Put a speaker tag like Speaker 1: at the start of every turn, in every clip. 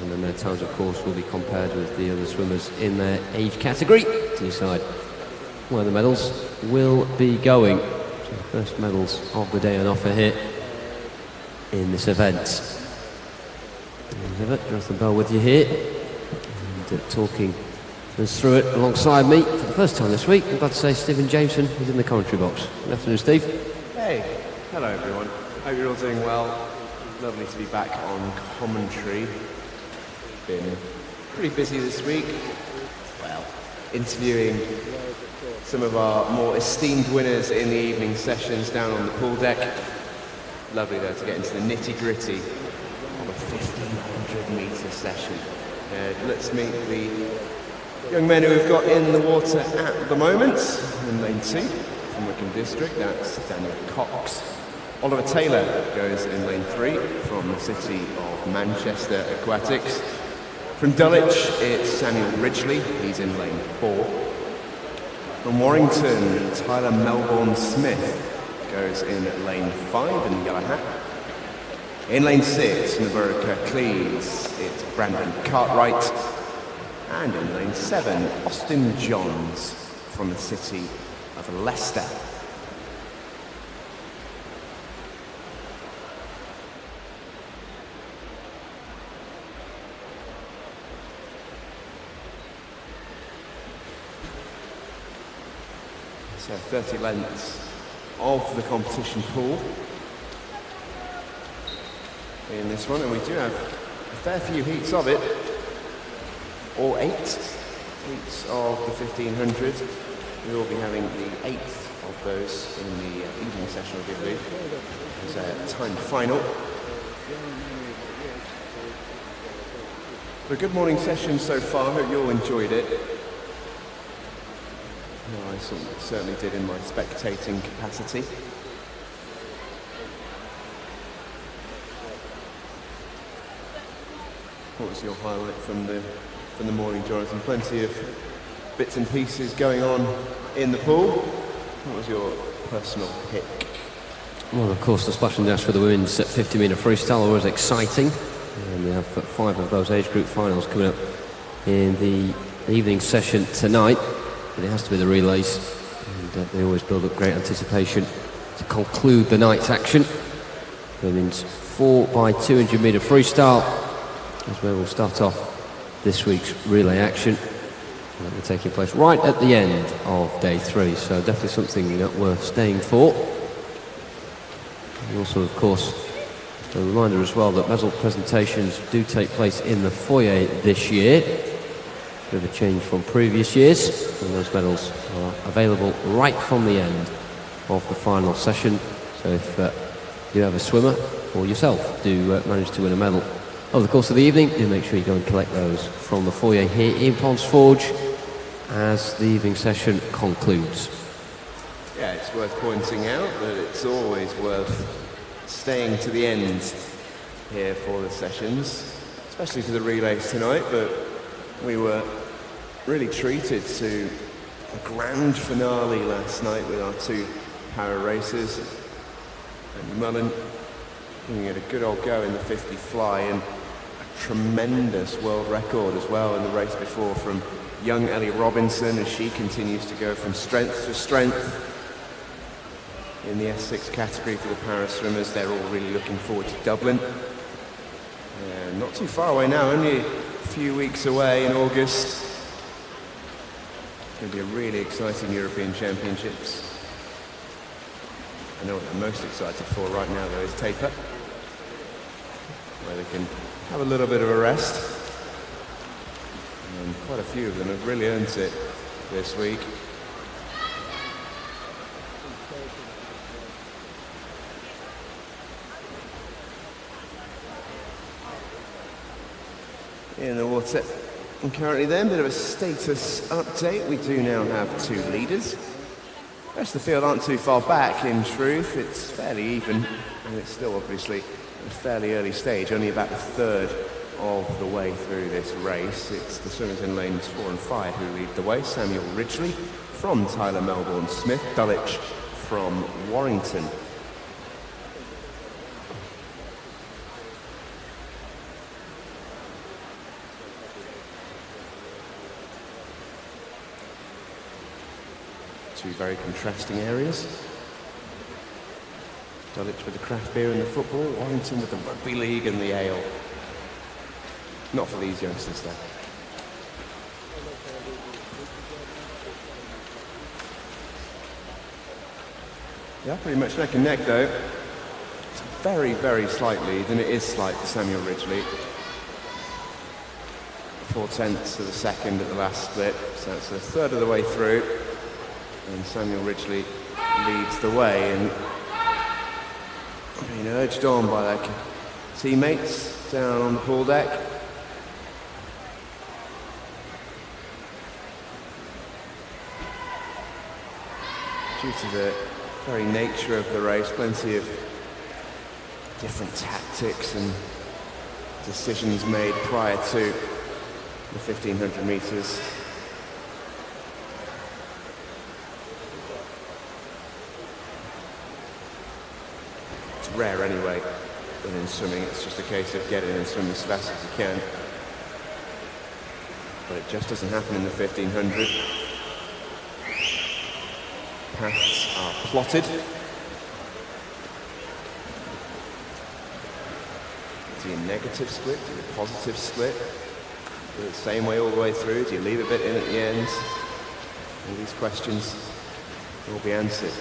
Speaker 1: And then their times, of course, will be compared with the other swimmers in their age category to decide where the medals will be going. So the first medals of the day on offer here in this event. Jonathan Bell with you here, and talking us through it alongside me for the first time this week. I'm glad to say Stephen Jameson is in the commentary box. Good afternoon, Steve.
Speaker 2: Hey, hello everyone. Hope you're all doing well. Lovely to be back on commentary. Been pretty busy this week. Well, interviewing some of our more esteemed winners in the evening sessions down on the pool deck. Lovely though to get into the nitty-gritty of a 1500-metre session. Let's meet the young men who we've got in the water at the moment. In lane 2 from Wickham District, that's Daniel Cox. Oliver Taylor goes in lane 3 from the city of Manchester Aquatics. From Dulwich, it's Samuel Ridgely, he's in lane 4. From Warrington, Tyler Melbourne Smith goes in lane 5 in the yellow hat. In lane 6, Navarra Cleves, it's Brandon Cartwright. And in lane 7, Austin Johns from the city of Leicester. So 30 lengths of the competition pool in this one, and we do have a fair few heats of it, or 8 heats of the 1500. We will be having the 8th of those in the evening session, I believe. It's a time final. But a good morning session so far. Hope you all enjoyed it. No, I certainly did in my spectating capacity. What was your highlight from the morning, Jonathan? Plenty of bits and pieces going on in the pool. What was your personal pick?
Speaker 1: Well, of course, the splash and dash for the women's 1500m freestyle always exciting. And we have 5 of those age group finals coming up in the evening session tonight. But it has to be the relays, and they always build up great anticipation to conclude the night's action. Women's 4x200m freestyle is where we'll start off this week's relay action. That will be taking place right at the end of day 3, so definitely something worth staying for. And also, of course, a reminder as well that medal presentations do take place in the foyer this year. Bit of a change from previous years, and those medals are available right from the end of the final session. So if you have a swimmer or yourself do manage to win a medal over the course of the evening, do make sure you go and collect those from the foyer here in Ponds Forge as the evening session concludes.
Speaker 2: Yeah, it's worth pointing out that it's always worth staying to the end here for the sessions, especially for the relays tonight, but we were really treated to a grand finale last night with our 2 para racers. And Mullen giving it a good old go in the 50 fly, and a tremendous world record as well in the race before from young Ellie Robinson as she continues to go from strength to strength in the S6 category for the para swimmers. They're all really looking forward to Dublin. Not too far away now, only a few weeks away in August. It's going to be a really exciting European Championships. I know what I'm most excited for right now though is Taper, where they can have a little bit of a rest. And quite a few of them have really earned it this week. In the water And currently then, a bit of a status update. We do now have 2 leaders. The rest of the field aren't too far back, in truth. It's fairly even, and it's still obviously a fairly early stage, only about a third of the way through this race. It's the swimmers in lanes 4 and 5 who lead the way. Samuel Ridgely from Tyler Melbourne Smith, Dulwich from Warrington. Two very contrasting areas. Dulwich with the craft beer and the football, Warrington with the rugby league and the ale. Not for these youngsters though. Yeah, pretty much neck and neck though. It's a very, very slight lead, and it is slight for Samuel Ridgely. 4/10 of a second at the last split, so it's a third of the way through. And Samuel Ridgely leads the way and being urged on by their teammates down on the pool deck. Due to the very nature of the race, plenty of different tactics and decisions made prior to the 1500 metres. Rare anyway, but in swimming it's just a case of getting and swimming as fast as you can. But it just doesn't happen in the 1500. Paths are plotted. Do you negative split? Do you positive split? Do it the same way all the way through? Do you leave a bit in at the end? All these questions will be answered.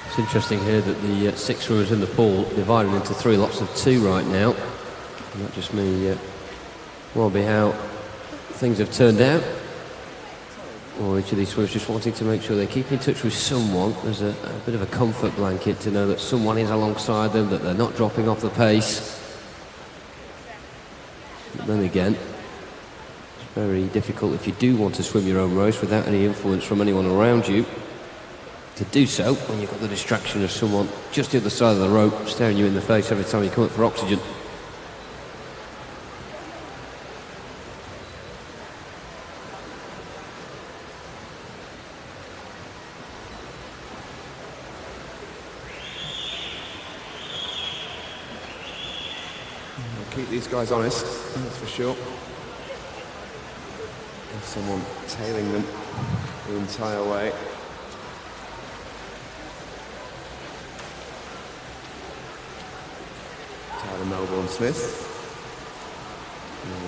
Speaker 1: It's interesting here that the 6 swimmers in the pool divided into 3 lots of 2 right now. And that just may well be how things have turned out. Or each of these swimmers just wanting to make sure they keep in touch with someone. There's a bit of a comfort blanket to know that someone is alongside them, that they're not dropping off the pace. But then again, it's very difficult if you do want to swim your own race without any influence from anyone around you to do so when you've got the distraction of someone just the other side of the rope staring you in the face every time you come up for oxygen.
Speaker 2: Keep these guys honest, that's for sure. There's someone tailing them the entire way. Tyler Melbourne Smith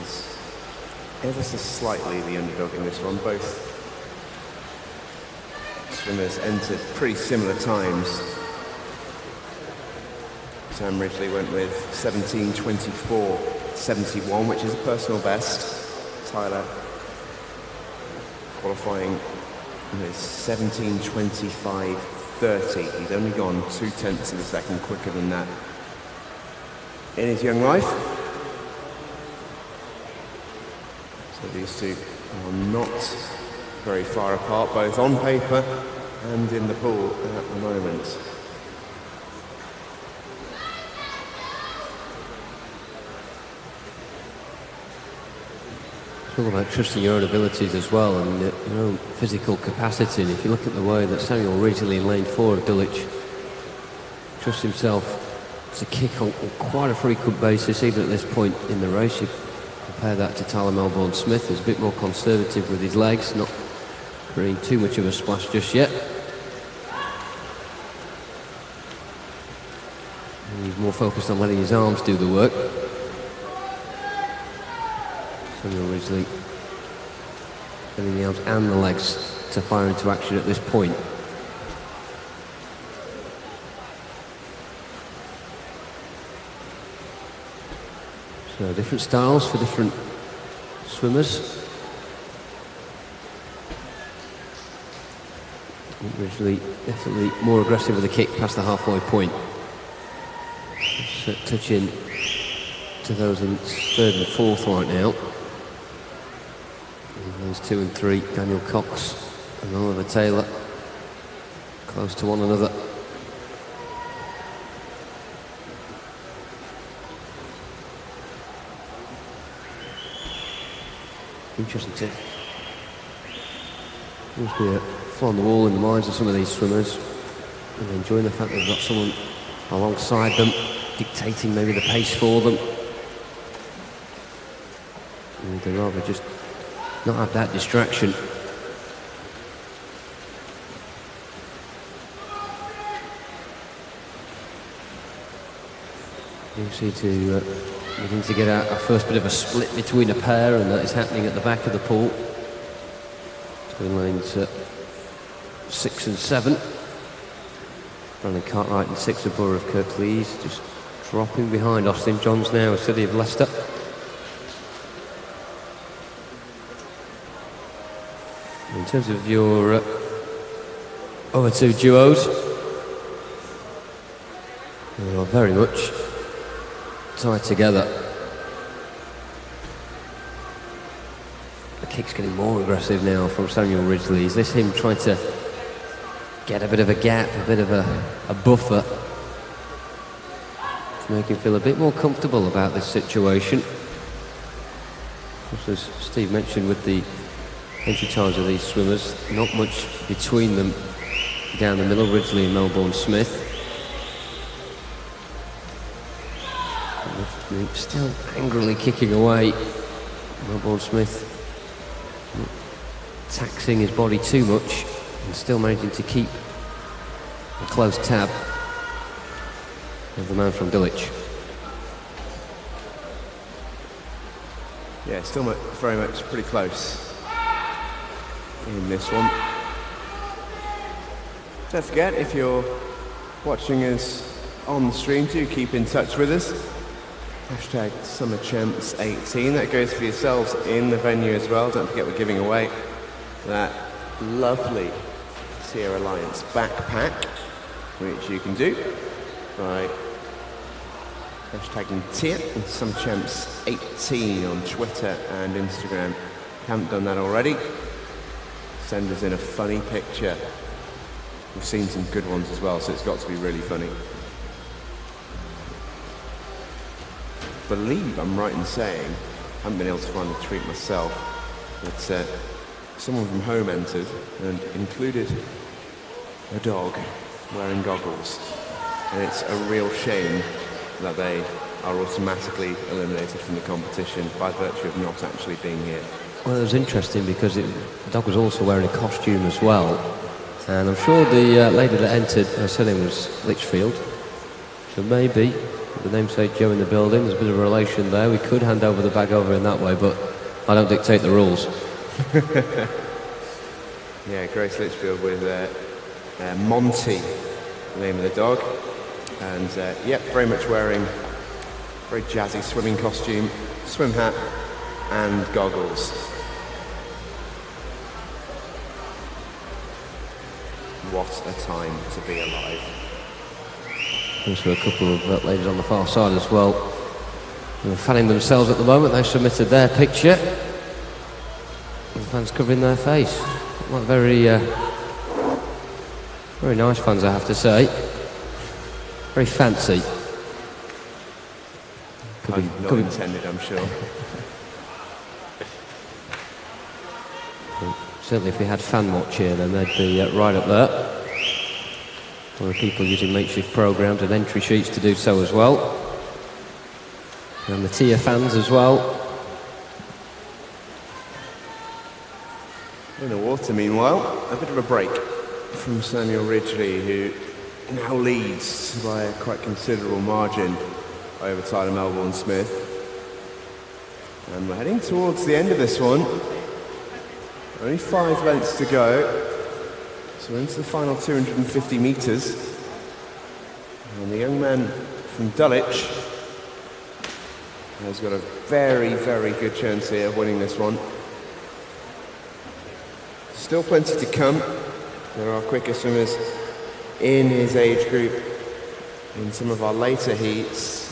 Speaker 2: is ever so slightly the underdog in this one. Both swimmers entered pretty similar times. Sam Ridgely went with 17:24.71, which is a personal best. Tyler qualifying with 17:25.30. He's only gone 0.2 of a second quicker than that in his young life. So these two are not very far apart, both on paper and in the pool at the moment.
Speaker 1: It's all about trusting your own abilities as well and your own physical capacity. And if you look at the way that Samuel Ridgely in lane 4 of Dulwich trusts himself to kick on quite a frequent basis, even at this point in the race. You compare that to Tyler Melbourne Smith, who's a bit more conservative with his legs, not creating too much of a splash just yet. And he's more focused on letting his arms do the work. Samuel Ridgely getting the arms and the legs to fire into action at this point. So different styles for different swimmers. Ridgely definitely more aggressive with the kick past the halfway point. Just touching to those in third and fourth right now. And those 2 and 3, Daniel Cox and Oliver Taylor, close to one another. Interesting to must be a fly on the wall in the minds of some of these swimmers, and enjoying the fact they've got someone alongside them, dictating maybe the pace for them. And they'd rather just not have that distraction. You see to begin to get our first bit of a split between a pair, and that is happening at the back of the pool. Between lanes 6 and 7. Brandon Cartwright and 6 of Borough of Kirklees, just dropping behind Austin Johns now, City of Leicester. In terms of your other two duos, they are very much tied together. The kick's getting more aggressive now from Samuel Ridgely. Is this him trying to get a bit of a gap, a bit of a buffer to make him feel a bit more comfortable about this situation? As Steve mentioned, with the entry times of these swimmers, not much between them down the middle, Ridgely and Melbourne Smith. Still angrily kicking away. Melbourne Smith not taxing his body too much and still managing to keep a close tab of the man from Dulwich.
Speaker 2: Yeah, still very much pretty close in this one. Don't forget, if you're watching us on the stream, do keep in touch with us. Hashtag SummerChamps18. That goes for yourselves in the venue as well. Don't forget we're giving away that lovely Sierra Alliance backpack, which you can do by hashtagging Tia and SummerChamps18 on Twitter and Instagram. If you haven't done that already, send us in a funny picture. We've seen some good ones as well, so it's got to be really funny. I believe I'm right in saying, I haven't been able to find the tweet myself, but someone from home entered and included a dog wearing goggles. And it's a real shame that they are automatically eliminated from the competition by virtue of not actually being here.
Speaker 1: Well, it was interesting because the dog was also wearing a costume as well. And I'm sure the lady that entered, her surname was Litchfield. So maybe, with the namesake Joe in the building, there's a bit of a relation there. We could hand over the bag over in that way, but I don't dictate the rules.
Speaker 2: Yeah, Grace Litchfield with Monty, the name of the dog. And yep, very much wearing very jazzy swimming costume, swim hat and goggles. What a time to be alive.
Speaker 1: There's a couple of ladies on the far side as well who are fanning themselves at the moment. They submitted their picture. And the fans covering their face. Not very, very nice fans, I have to say. Very fancy.
Speaker 2: Not intended, I'm sure.
Speaker 1: Certainly if we had fan watch here, then they'd be right up there. There are people using makeshift programmes and entry sheets to do so as well. And the Tia fans as well.
Speaker 2: In the water, meanwhile, a bit of a break from Samuel Ridgely, who now leads by a quite considerable margin over Tyler Melbourne Smith. And we're heading towards the end of this one. Only 5 lengths to go. So we're into the final 250 metres. And the young man from Dulwich has got a very, very good chance here of winning this one. Still plenty to come. There are quicker swimmers in his age group in some of our later heats.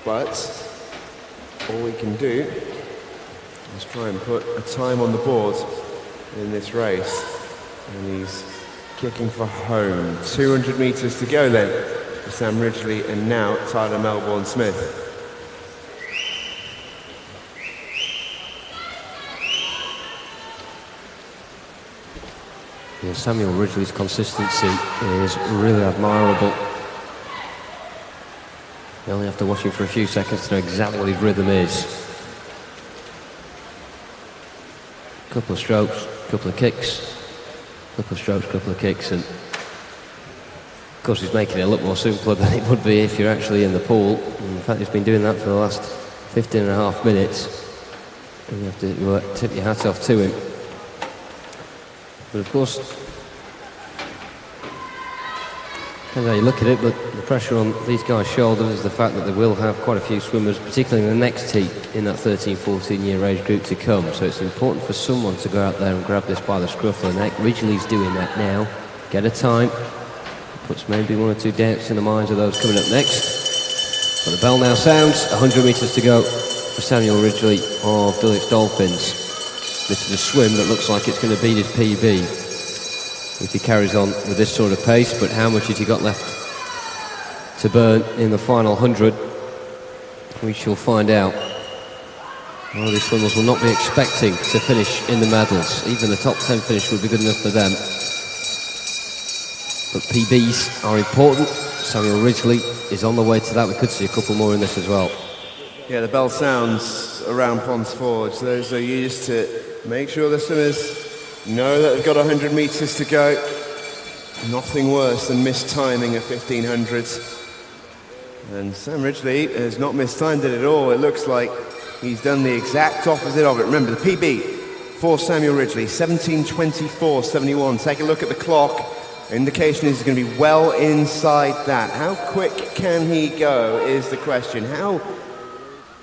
Speaker 2: But all we can do is try and put a time on the board in this race. And he's kicking for home. 200 metres to go then for Sam Ridgely and now Tyler Melbourne-Smith.
Speaker 1: Yeah, Samuel Ridgely's consistency is really admirable. You only have to watch him for a few seconds to know exactly what his rhythm is. Couple of strokes, couple of kicks, couple of strokes, couple of kicks, and of course he's making it look more simpler than it would be if you're actually in the pool. And in fact, he's been doing that for the last 15 and a half minutes. And you have to tip your hat off to him. But of course, depends how you look at it, but the pressure on these guys' shoulders is the fact that they will have quite a few swimmers, particularly in the next heat, in that 13-14-year age group to come. So it's important for someone to go out there and grab this by the scruff of the neck. Ridgely's doing that now. Get a time. Puts maybe one or two doubts in the minds of those coming up next. But the bell now sounds. 100 metres to go for Samuel Ridgely of Dulwich Dolphins. This is a swim that looks like it's going to beat his PB if he carries on with this sort of pace, but how much has he got left to burn in the final 100? We shall find out. Well, these swimmers will not be expecting to finish in the medals. Even the top 10 finish would be good enough for them. But PBs are important. Samuel Ridgely is on the way to that. We could see a couple more in this as well.
Speaker 2: Yeah, the bell sounds around Ponds Forge. Those are used to make sure the swimmers know that they've got 100 metres to go. Nothing worse than mistiming a 1500s. And Sam Ridgely has not mistimed it at all. It looks like he's done the exact opposite of it. Remember, the PB for Samuel Ridgely, 17:24.71. Take a look at the clock. Indication is he's going to be well inside that. How quick can he go is the question. How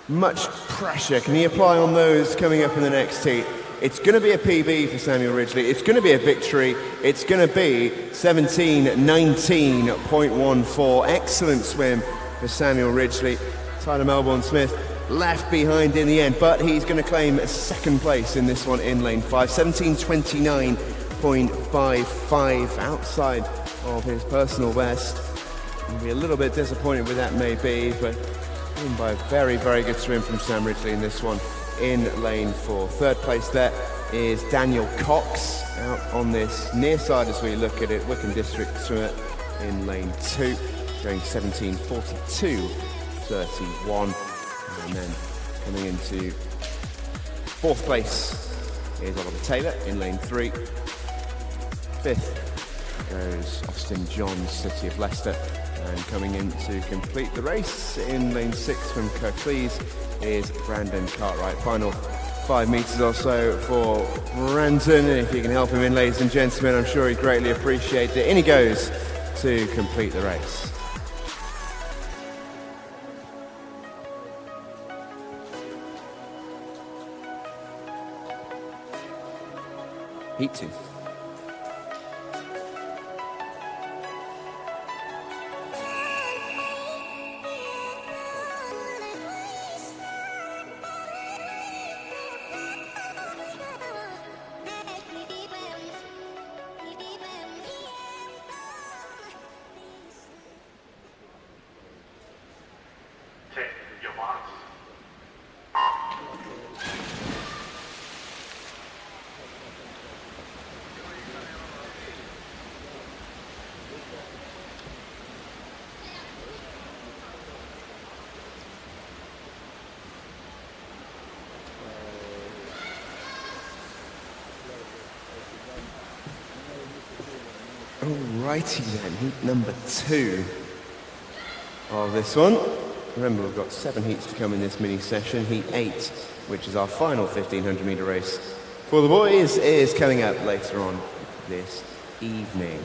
Speaker 2: much pressure can he apply on those coming up in the next heat? It's going to be a PB for Samuel Ridgely. It's going to be a victory. It's going to be 17:19.14. Excellent swim for Samuel Ridgely. Tyler Melbourne-Smith left behind in the end, but he's going to claim second place in this one in lane 5. 17:29.55, outside of his personal best. He'll be a little bit disappointed with that maybe, but by a very, very good swim from Sam Ridgely in this one in lane 4. Third place there is Daniel Cox, out on this near side as we look at it. Wickham District swimmer in lane 2, going 17:42.31. And then coming into fourth place is Oliver Taylor in lane 3. Fifth goes Austin Johns, City of Leicester. And coming in to complete the race in lane 6 from Kirklees is Brandon Cartwright. Final 5 metres or so for Brandon. If you can help him in, ladies and gentlemen, I'm sure he'd greatly appreciate it. In he goes to complete the race. Heat 2. Alrighty then, heat number 2 of this one. Remember, we've got 7 heats to come in this mini session. Heat 8, which is our final 1500 metre race for the boys, is coming up later on this evening.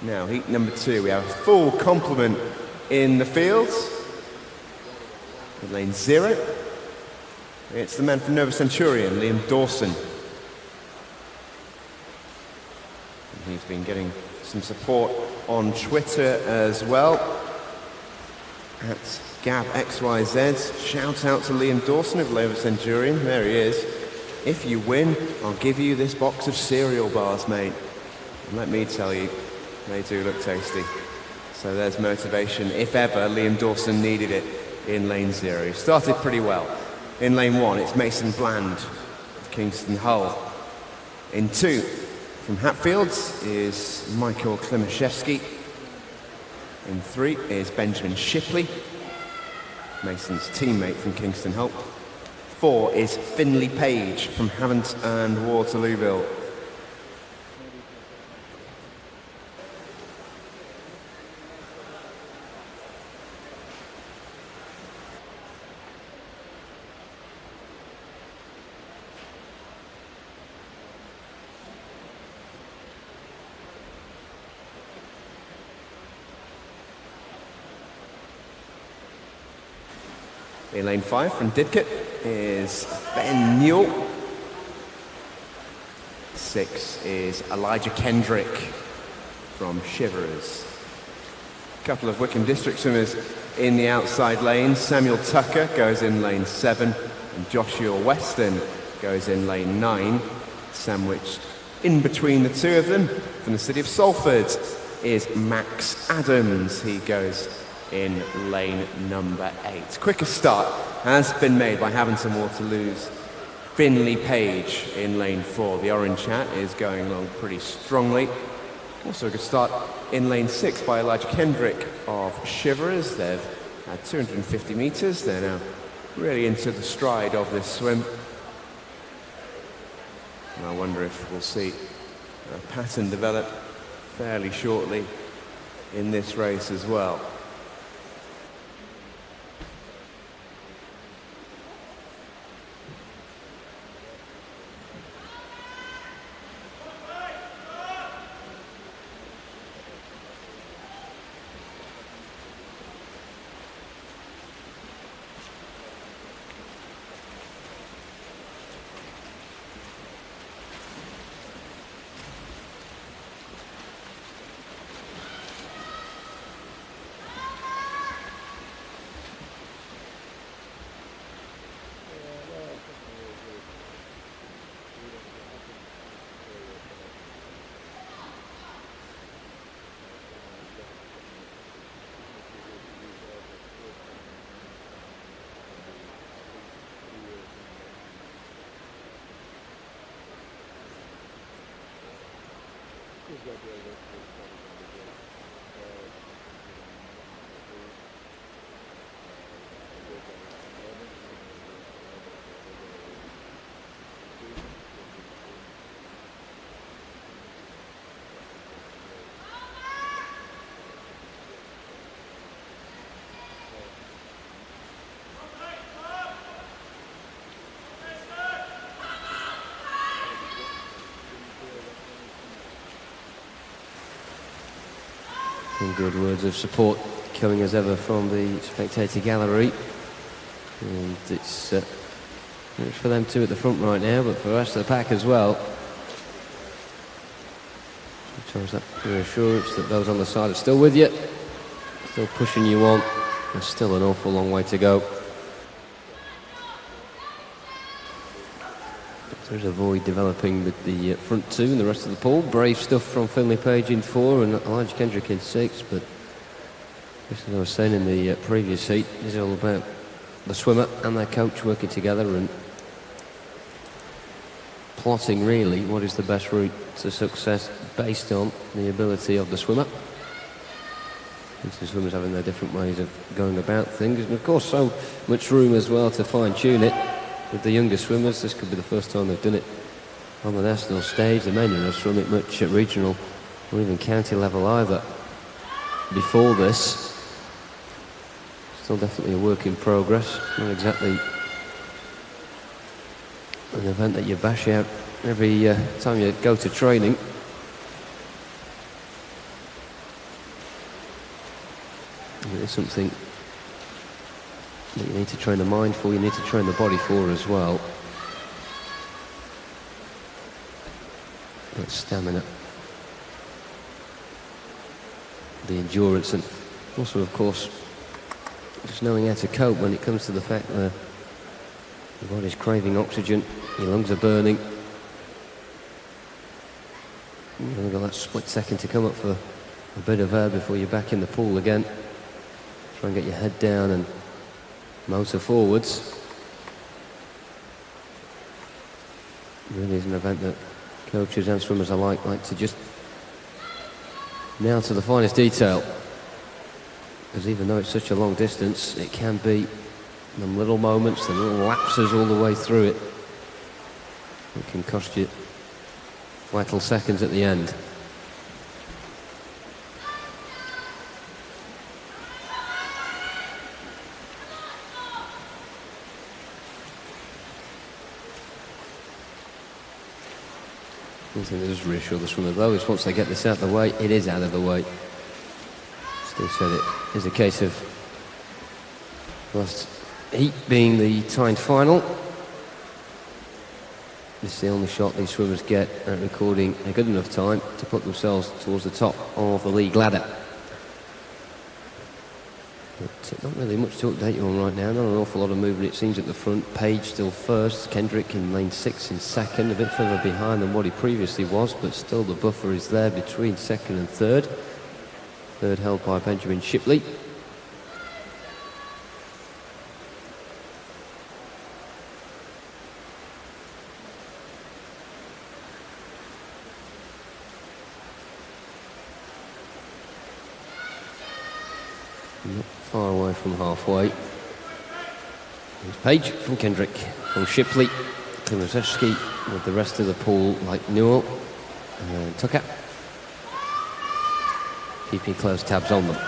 Speaker 2: Now, heat number 2, we have a full complement in the fields. In lane 0, it's the man from Nova Centurion, Liam Dawson. He's been getting some support on Twitter as well, at Gab XYZ, shout out to Liam Dawson of Labour Centurion, there he is. If you win, I'll give you this box of cereal bars, mate. And let me tell you, they do look tasty. So there's motivation, if ever Liam Dawson needed it in lane 0. He started pretty well. In lane 1, it's Mason Bland of Kingston Hull. In 2, from Hatfields is Michael Klimaszewski. In 3 is Benjamin Shipley, Mason's teammate from Kingston Hull. 4 is Finley Page from Havant and Waterlooville. In lane 5 from Didcot is Ben Newell. 6 is Elijah Kendrick from Shiverers. A couple of Wycombe District swimmers in the outside lane. Samuel Tucker goes in lane 7 and Joshua Weston goes in lane 9. Sandwiched in between the two of them from the city of Salford is Max Adams. He goes in lane number 8. Quickest start has been made by Havant Waterloo's Finley Page in lane 4. The orange hat is going along pretty strongly. Also a good start in lane 6 by Elijah Kendrick of Shiverers. They've had 250 metres. They're now really into the stride of this swim. And I wonder if we'll see a pattern develop fairly shortly in this race as well.
Speaker 1: And good words of support coming as ever from the spectator gallery. And it's for them too at the front right now, but for the rest of the pack as well. Sometimes that reassurance that those on the side are still with you, still pushing you on. There's still an awful long way to go. There's a void developing with the front two and the rest of the pool. Brave stuff from Finley Page in 4 and Elijah Kendrick in 6, but as I was saying in the previous heat, it's all about the swimmer and their coach working together and plotting really what is the best route to success based on the ability of the swimmer. And the swimmers having their different ways of going about things, and of course so much room as well to fine-tune it. With the younger swimmers, this could be the first time they've done it on the national stage. They may not have swum it much at regional or even county level either before this. Still definitely a work in progress. Not exactly an event that you bash out every time you go to training. It is something that you need to train the mind for, you need to train the body for as well. That stamina, the endurance, and also of course just knowing how to cope when it comes to the fact that your body's craving oxygen, your lungs are burning. You've only got that split second to come up for a bit of air before you're back in the pool again. Try and get your head down and motor forwards. It really is an event that coaches and swimmers alike like to just nail to the finest detail. Because even though it's such a long distance, it can be them little moments, the little lapses all the way through it. It can cost you vital seconds at the end. One thing that does reassure the swimmer though is once they get this out of the way, it is out of the way. Steve said it is a case of last heat being the timed final. This is the only shot these swimmers get at recording a good enough time to put themselves towards the top of the league ladder. But not really much to update you on right now. Not an awful lot of movement it seems at the front. Page still first, Kendrick in lane 6 in second, a bit further behind than what he previously was, but still the buffer is there between second and third. Third held by Benjamin Shipley. Not far away from halfway. Here's Page from Kendrick, from Shipley, Klimaszewski with the rest of the pool like Newell and Tucker, keeping close tabs on them.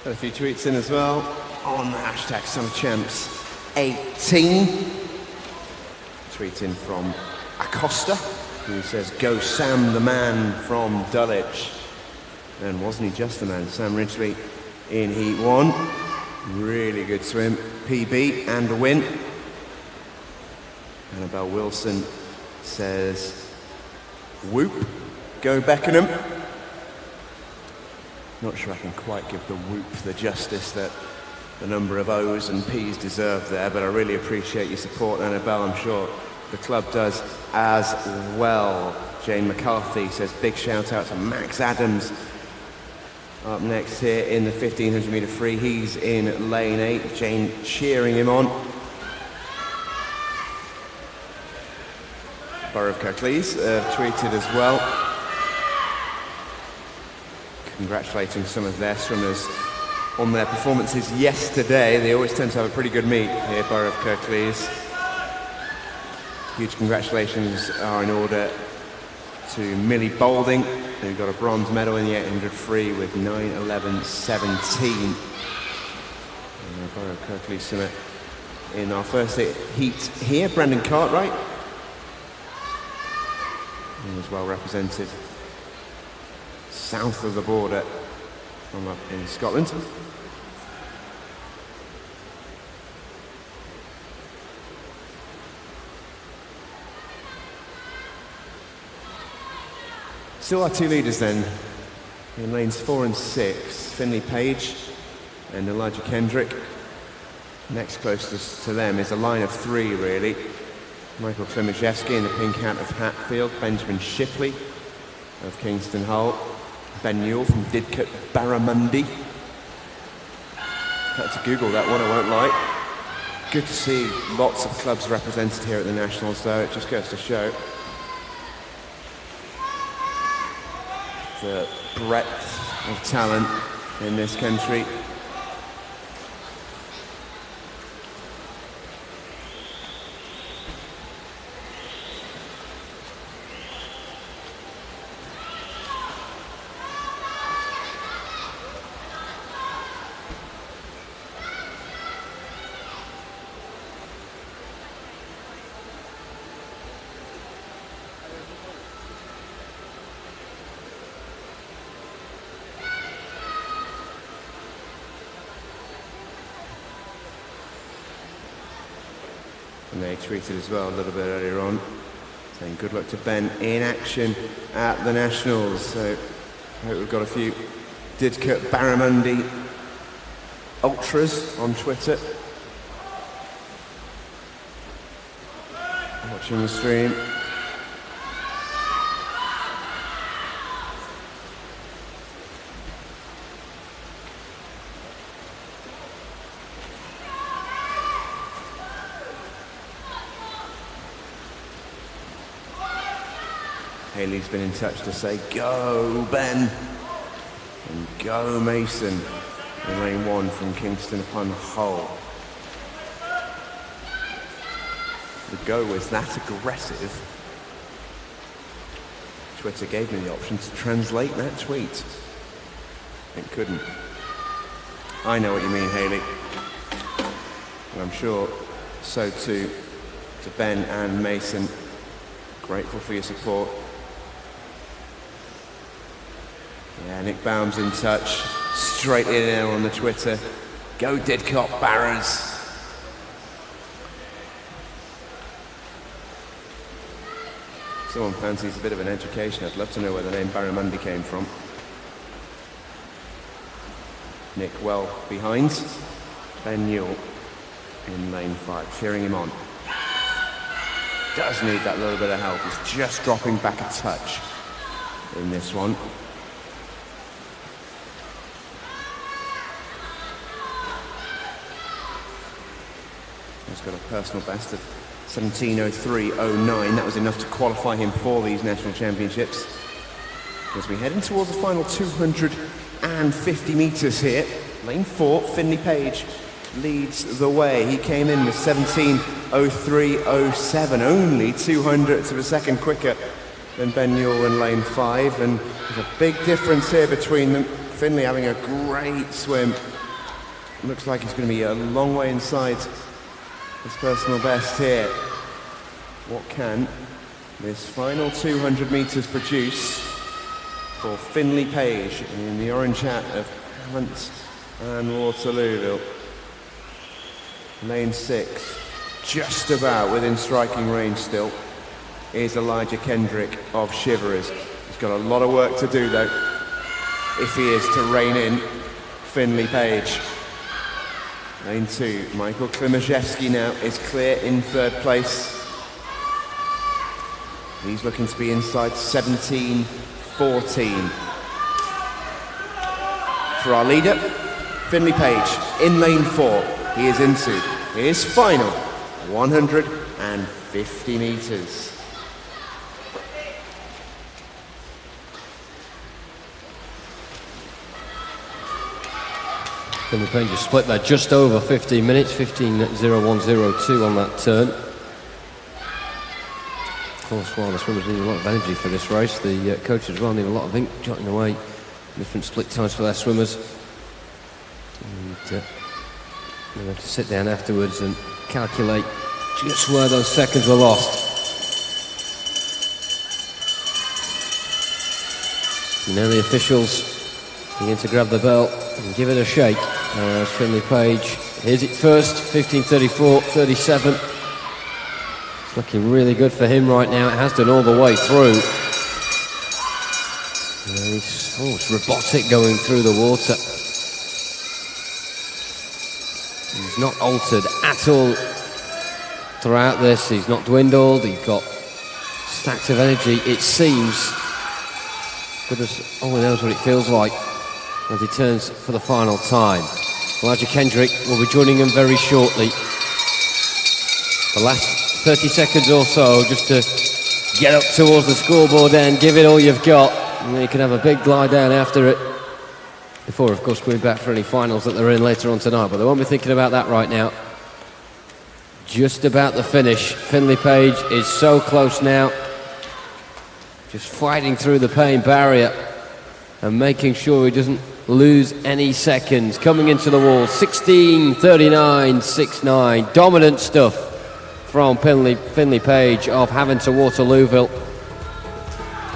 Speaker 2: Got a few tweets in as well on the hashtag SummerChamps18. Tweet in from Acosta, who says, "Go Sam the man from Dulwich." And wasn't he just the man? Sam Ridgely in Heat 1. Really good swim, PB and a win. Annabelle Wilson says, "Whoop, go Beckenham." Not sure I can quite give the whoop the justice that the number of O's and P's deserve there, but I really appreciate your support, Annabelle. I'm sure the club does as well. Jane McCarthy says, "Big shout out to Max Adams." Up next here in the 1500 metre free, he's in lane 8. Jane cheering him on. Borough of Kirklees tweeted as well, congratulating some of their swimmers on their performances yesterday. They always tend to have a pretty good meet here, Borough of Kirklees. Huge congratulations are in order to Millie Boulding, who got a bronze medal in the 800 free with 9:11.17. Borough of Kirklees swimmer in our first heat here. Brendan Cartwright, he was well represented south of the border from up in Scotland. Still our two leaders then, in lanes 4 and 6, Finley Page and Elijah Kendrick. Next closest to them is a line of three, really. Michael Klimaszewski in the pink hat of Hatfield, Benjamin Shipley of Kingston Hull, Ben Newell from Didcot Barramundi. Had to Google that one, I won't lie. Good to see lots of clubs represented here at the Nationals, though. It just goes to show the breadth of talent in this country. And they tweeted as well a little bit earlier on, saying good luck to Ben in action at the Nationals. So I hope we've got a few Didcot Barramundi ultras on Twitter watching the stream. Haley's been in touch to say, go Ben, and go Mason in lane one from Kingston upon Hull. The go was that aggressive. Twitter gave me the option to translate that tweet. It couldn't. I know what you mean, Haley. And I'm sure so too to Ben and Mason. Grateful for your support. Yeah, Nick Baum's in touch, straight in there on the Twitter. Go Didcot Barras. Someone fancies a bit of an education. I'd love to know where the name Barramundi came from. Nick well behind. Ben Newell in lane 5, cheering him on. Does need that little bit of help. He's just dropping back a touch in this one. He's got a personal best of 17:03.09. That was enough to qualify him for these national championships. As we head in towards the final 250 metres here, lane 4, Finley Page leads the way. He came in with 17:03.07, only 200ths of a second quicker than Ben Newell in lane 5, and there's a big difference here between them. Finley having a great swim. Looks like he's going to be a long way inside his personal best here. What can this final 200 metres produce for Finley Page in the orange hat of Hunt and Waterlooville? Lane 6, just about within striking range still, is Elijah Kendrick of Shiverers. He's got a lot of work to do though, if he is to rein in Finley Page. Lane 2, Michael Klimaszewski now is clear in third place. He's looking to be inside 17:14. For our leader, Finley Page, in lane 4, he is into his final 150 metres.
Speaker 1: Finley Page just split there just over 15 minutes, 15:01.02 on that turn. Of course, while the swimmers need a lot of energy for this race, the coaches as well need a lot of ink jotting away different split times for their swimmers. And they have to sit down afterwards and calculate just where those seconds were lost. And now the officials begin to grab the bell and give it a shake. As Finley Page, here's it first, 15:34.37. It's looking really good for him right now. It has done all the way through. It's robotic going through the water. He's He's not altered at all throughout this. He's not dwindled. He's got stacks of energy, it seems. Goodness only knows what it feels like as he turns for the final time. Elijah Kendrick will be joining him very shortly. The last 30 seconds or so just to get up towards the scoreboard end, give it all you've got, and then you can have a big glide down after it before, of course, going back for any finals that they're in later on tonight. But they won't be thinking about that right now. Just about the finish. Finlay Page is so close now. Just fighting through the pain barrier and making sure he doesn't lose any seconds. Coming into the wall, 16:39.69. Dominant stuff from Finlay Page of Havant to Waterlooville.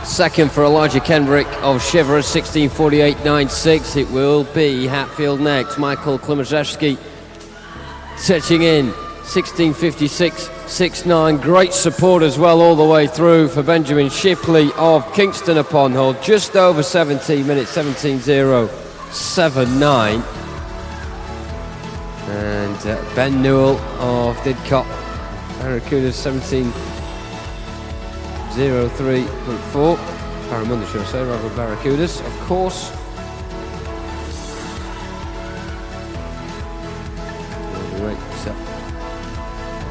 Speaker 1: Second for Elijah Kendrick of Chivers, 16:48.96. It will be Hatfield next. Michael Klimaszewski touching in, 16:56.69. Great support as well all the way through for Benjamin Shipley of Kingston upon Hull. Just over 17 minutes, 17:079. And Ben Newell of Didcot Barracudas, 17:03.4. Barramunda, should I say, rather Barracudas, of course. Great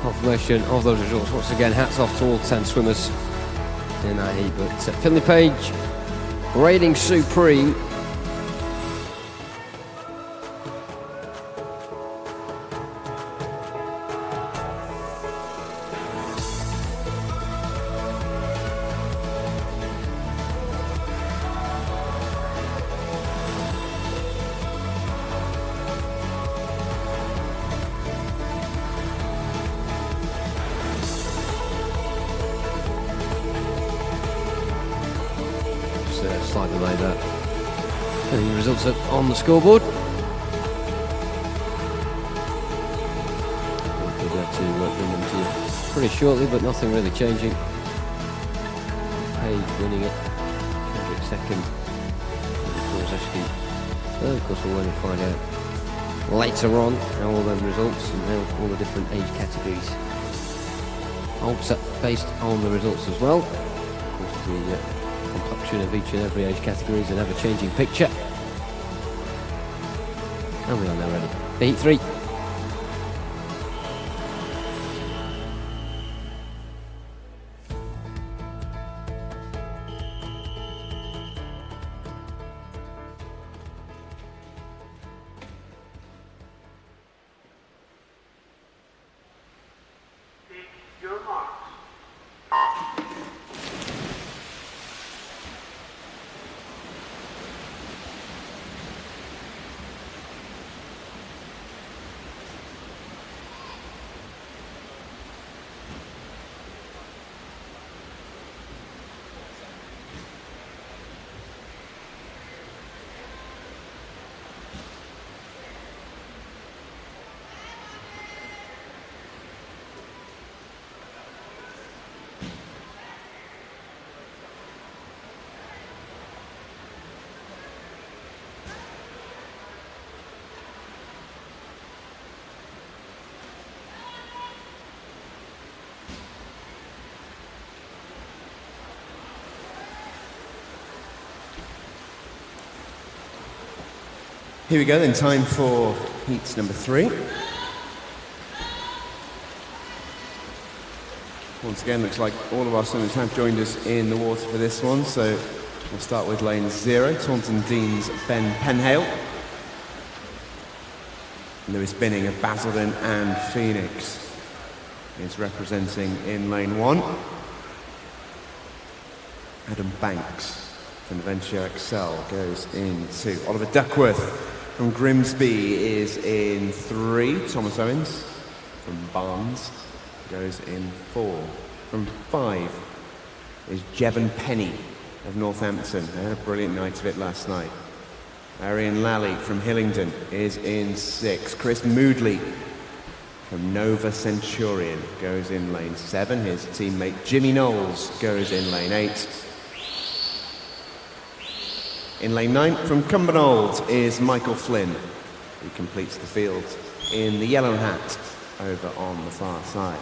Speaker 1: confirmation of those results. Once again, hats off to all 10 swimmers in that heat. But Finlay Page reigning supreme. Slight delay there. And the results are on the scoreboard. We'll be there to bring them to you pretty shortly, but nothing really changing. Page winning it. Kendrick second. Of course, we'll only find out later on how all them results and how all the different age categories alter based on the results as well. Of course, the complexion of each and every age category is an ever-changing picture. And we are now ready. Heat 3.
Speaker 3: Your marks.
Speaker 2: Here we go then, time for heat number 3. Once again, looks like all of our swimmers have joined us in the water for this one, so we'll start with lane 0, Taunton Dean's Ben Penhale. Lewis Binning of Basildon and Phoenix is representing in lane 1. Adam Banks from Venture Excel goes in 2. Oliver Duckworth from Grimsby is in 3. Thomas Owens from Barnes goes in 4. From 5 is Jevon Penny of Northampton. They had a brilliant night of it last night. Arian Lally from Hillingdon is in 6. Chris Moodley from Nova Centurion goes in lane 7. His teammate Jimmy Knowles goes in lane 8. In lane 9 from Cumbernauld is Michael Flynn, who completes the field. in the yellow hat over on the far side.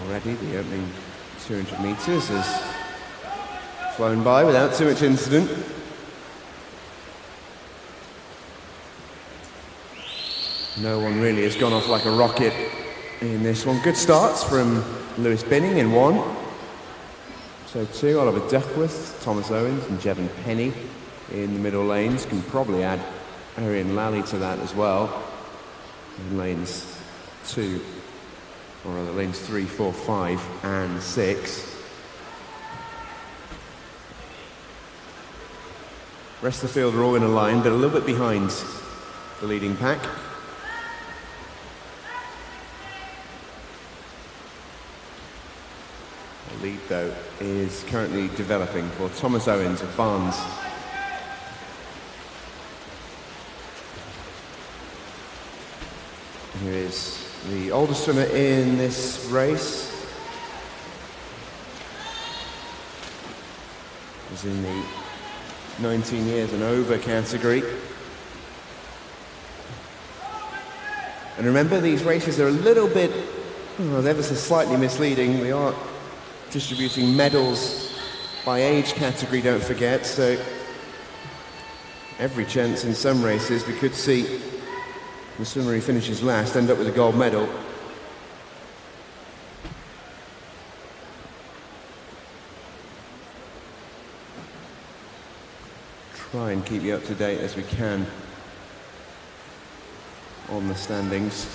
Speaker 2: Already the opening 200 meters has flown by without too much incident. No one really has gone off like a rocket in this one. Good starts from Lewis Binning in 1. So 2, Oliver Duckworth, Thomas Owens and Jevon Penny in the middle lanes. Can probably add Arian Lally to that as well. In lanes 2, or rather lanes 3, 4, 5 and 6. Rest of the field are all in a line, but a little bit behind the leading pack. The lead, though, is currently developing for Thomas Owens of Barnes. Here is the oldest swimmer in this race. Is in the 19 years and over category. And remember, these races are a little bit, ever so slightly misleading. We are distributing medals by age category, don't forget, so every chance in some races we could see the swimmer who finishes last end up with a gold medal. Try and keep you up to date as we can on the standings.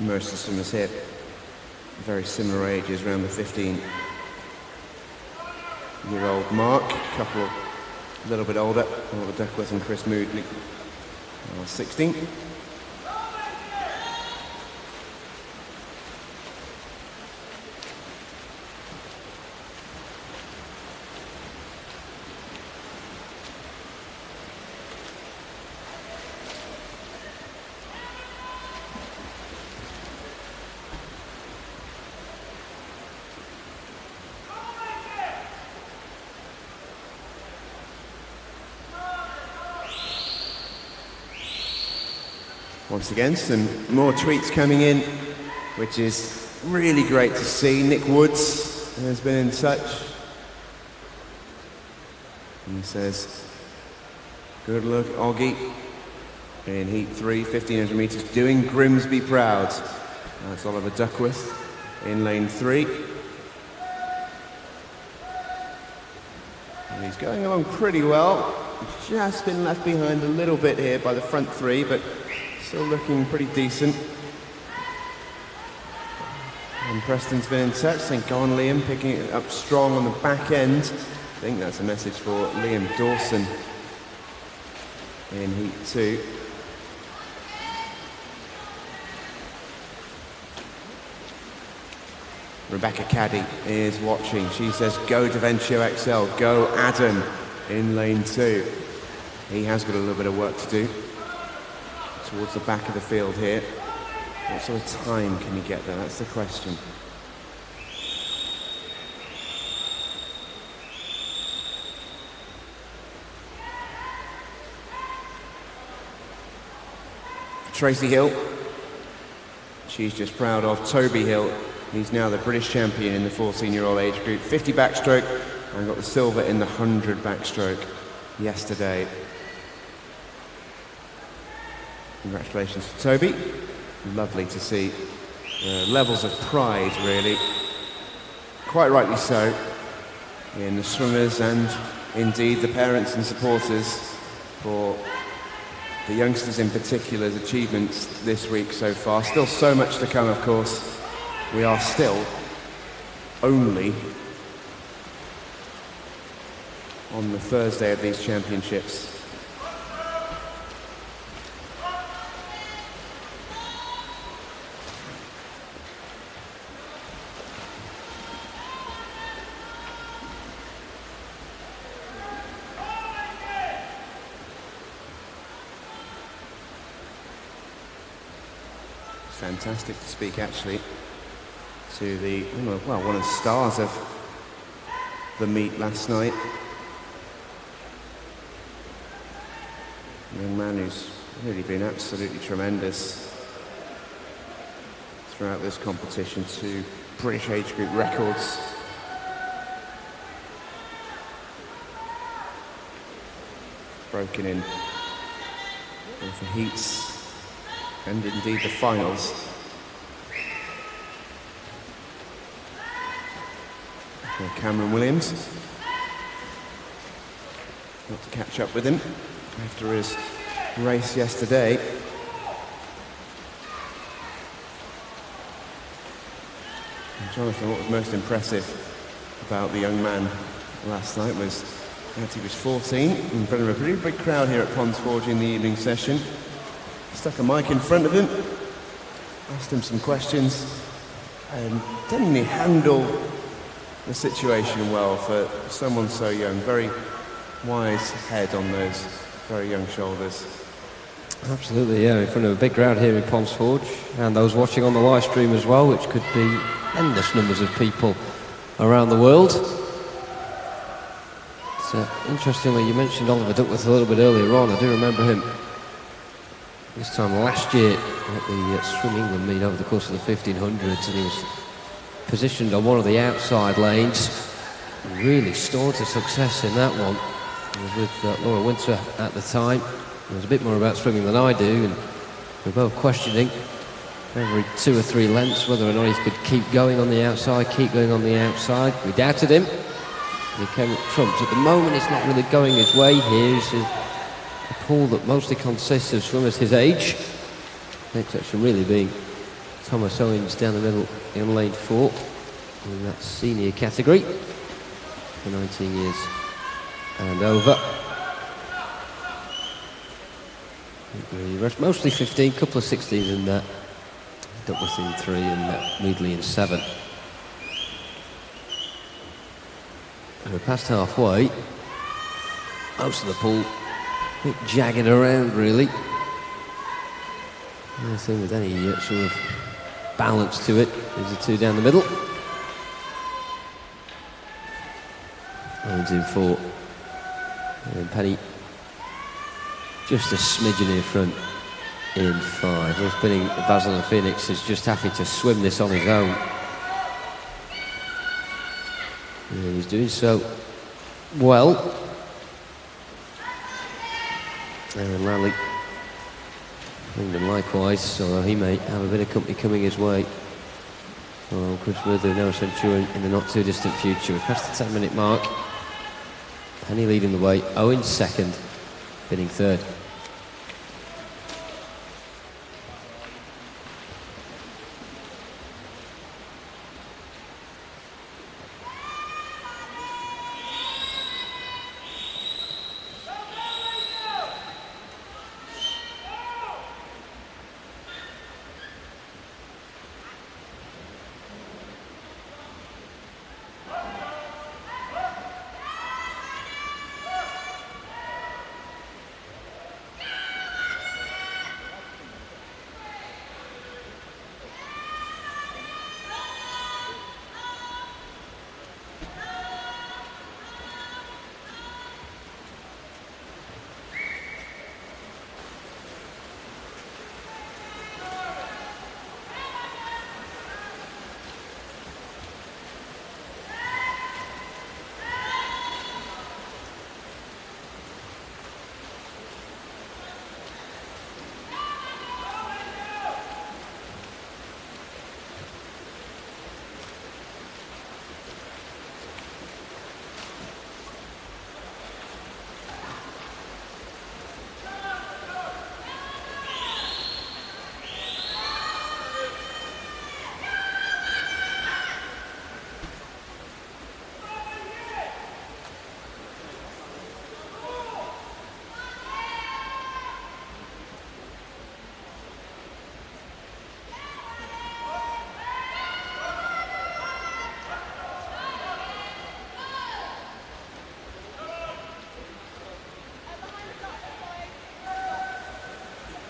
Speaker 2: Most of the swimmers here very similar ages, around the 15-year-old mark. A couple a little bit older, Oliver Duckworth and Chris Moodley, 16. Once again, some more tweets coming in, which is really great to see. Nick Woods has been in touch. And he says, good look, Oggy, in Heat 3, 1500 metres, doing Grimsby proud. That's Oliver Duckworth in lane 3. And he's going along pretty well. He's just been left behind a little bit here by the front 3, but still looking pretty decent. And Preston's been in touch, saying, go on Liam, picking it up strong on the back end. I think that's a message for Liam Dawson in Heat 2. Rebecca Caddy is watching. She says, go Davencio XL, go Adam in lane 2. He has got a little bit of work to do towards the back of the field here. What sort of time can he get there? That's the question. Tracy Hill, she's just proud of Toby Hill. He's now the British champion in the 14-year-old age group. 50 backstroke, and got the silver in the 100 backstroke yesterday. Congratulations to Toby. Lovely to see levels of pride, really. Quite rightly so, in the swimmers and indeed the parents and supporters for the youngsters in particular's achievements this week so far. Still so much to come, of course. We are still only on the Thursday of these championships. fantastic to speak actually to the, well, one of the stars of the meet last night. A young man who's really been absolutely tremendous throughout this competition, 2 British age group records. Broken in both the heats and indeed the finals. For Cameron Williams. Got to catch up with him after his race yesterday. And Jonathan, what was most impressive about the young man last night was that he was 14 in front of a pretty big crowd here at Ponds Forge in the evening session. Stuck a mic in front of him, asked him some questions, and didn't he handle the situation well for someone so young? Very wise head on those very young shoulders.
Speaker 1: Absolutely, yeah, in front of a big crowd here in Ponds Forge, and those watching on the live stream as well, which could be endless numbers of people around the world. So, interestingly, you mentioned Oliver Duckworth a little bit earlier on. I do remember him this time last year at the Swim England meet over the course of the 1500s, and he was positioned on one of the outside lanes. Really stalled to success in that one. He was with Laura Winter at the time. He knows a bit more about swimming than I do, and we're both questioning every 2 or 3 lengths whether or not he could keep going on the outside, We doubted him. He came up trumps. At the moment, it's not really going his way here. It's a pool that mostly consists of swimmers his age. The exception really being Thomas Owens down the middle in lane 4 in that senior category for 19 years and over. The rest mostly 15, couple of 16s in that. Duckworth in 3 and Meadley in 7. And we're past halfway. Most of the pool a bit jagged around, really. Nothing with any sort of balance to it. There's the 2 down the middle. Owens in 4. And Penny just a smidgen in front in 5. We're spinning Basil and Phoenix is just having to swim this on his own. And he's doing so well. Aaron Raleigh, England likewise, although he may have a bit of company coming his way. Well, Chris Worthy, no Centurion in the not too distant future. We're past the 10-minute mark. Penny leading the way, Owen second, bidding third.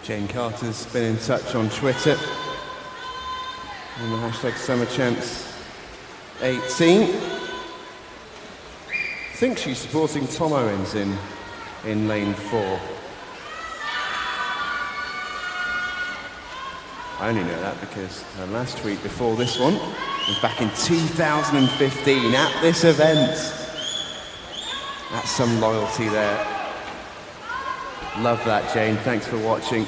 Speaker 2: Jane Carter's been in touch on Twitter on the hashtag Summer Champs 18. I think she's supporting Tom Owens in lane 4. I only know that because her last tweet before this one was back in 2015 at this event. That's some loyalty there. Love that, Jane. Thanks for watching.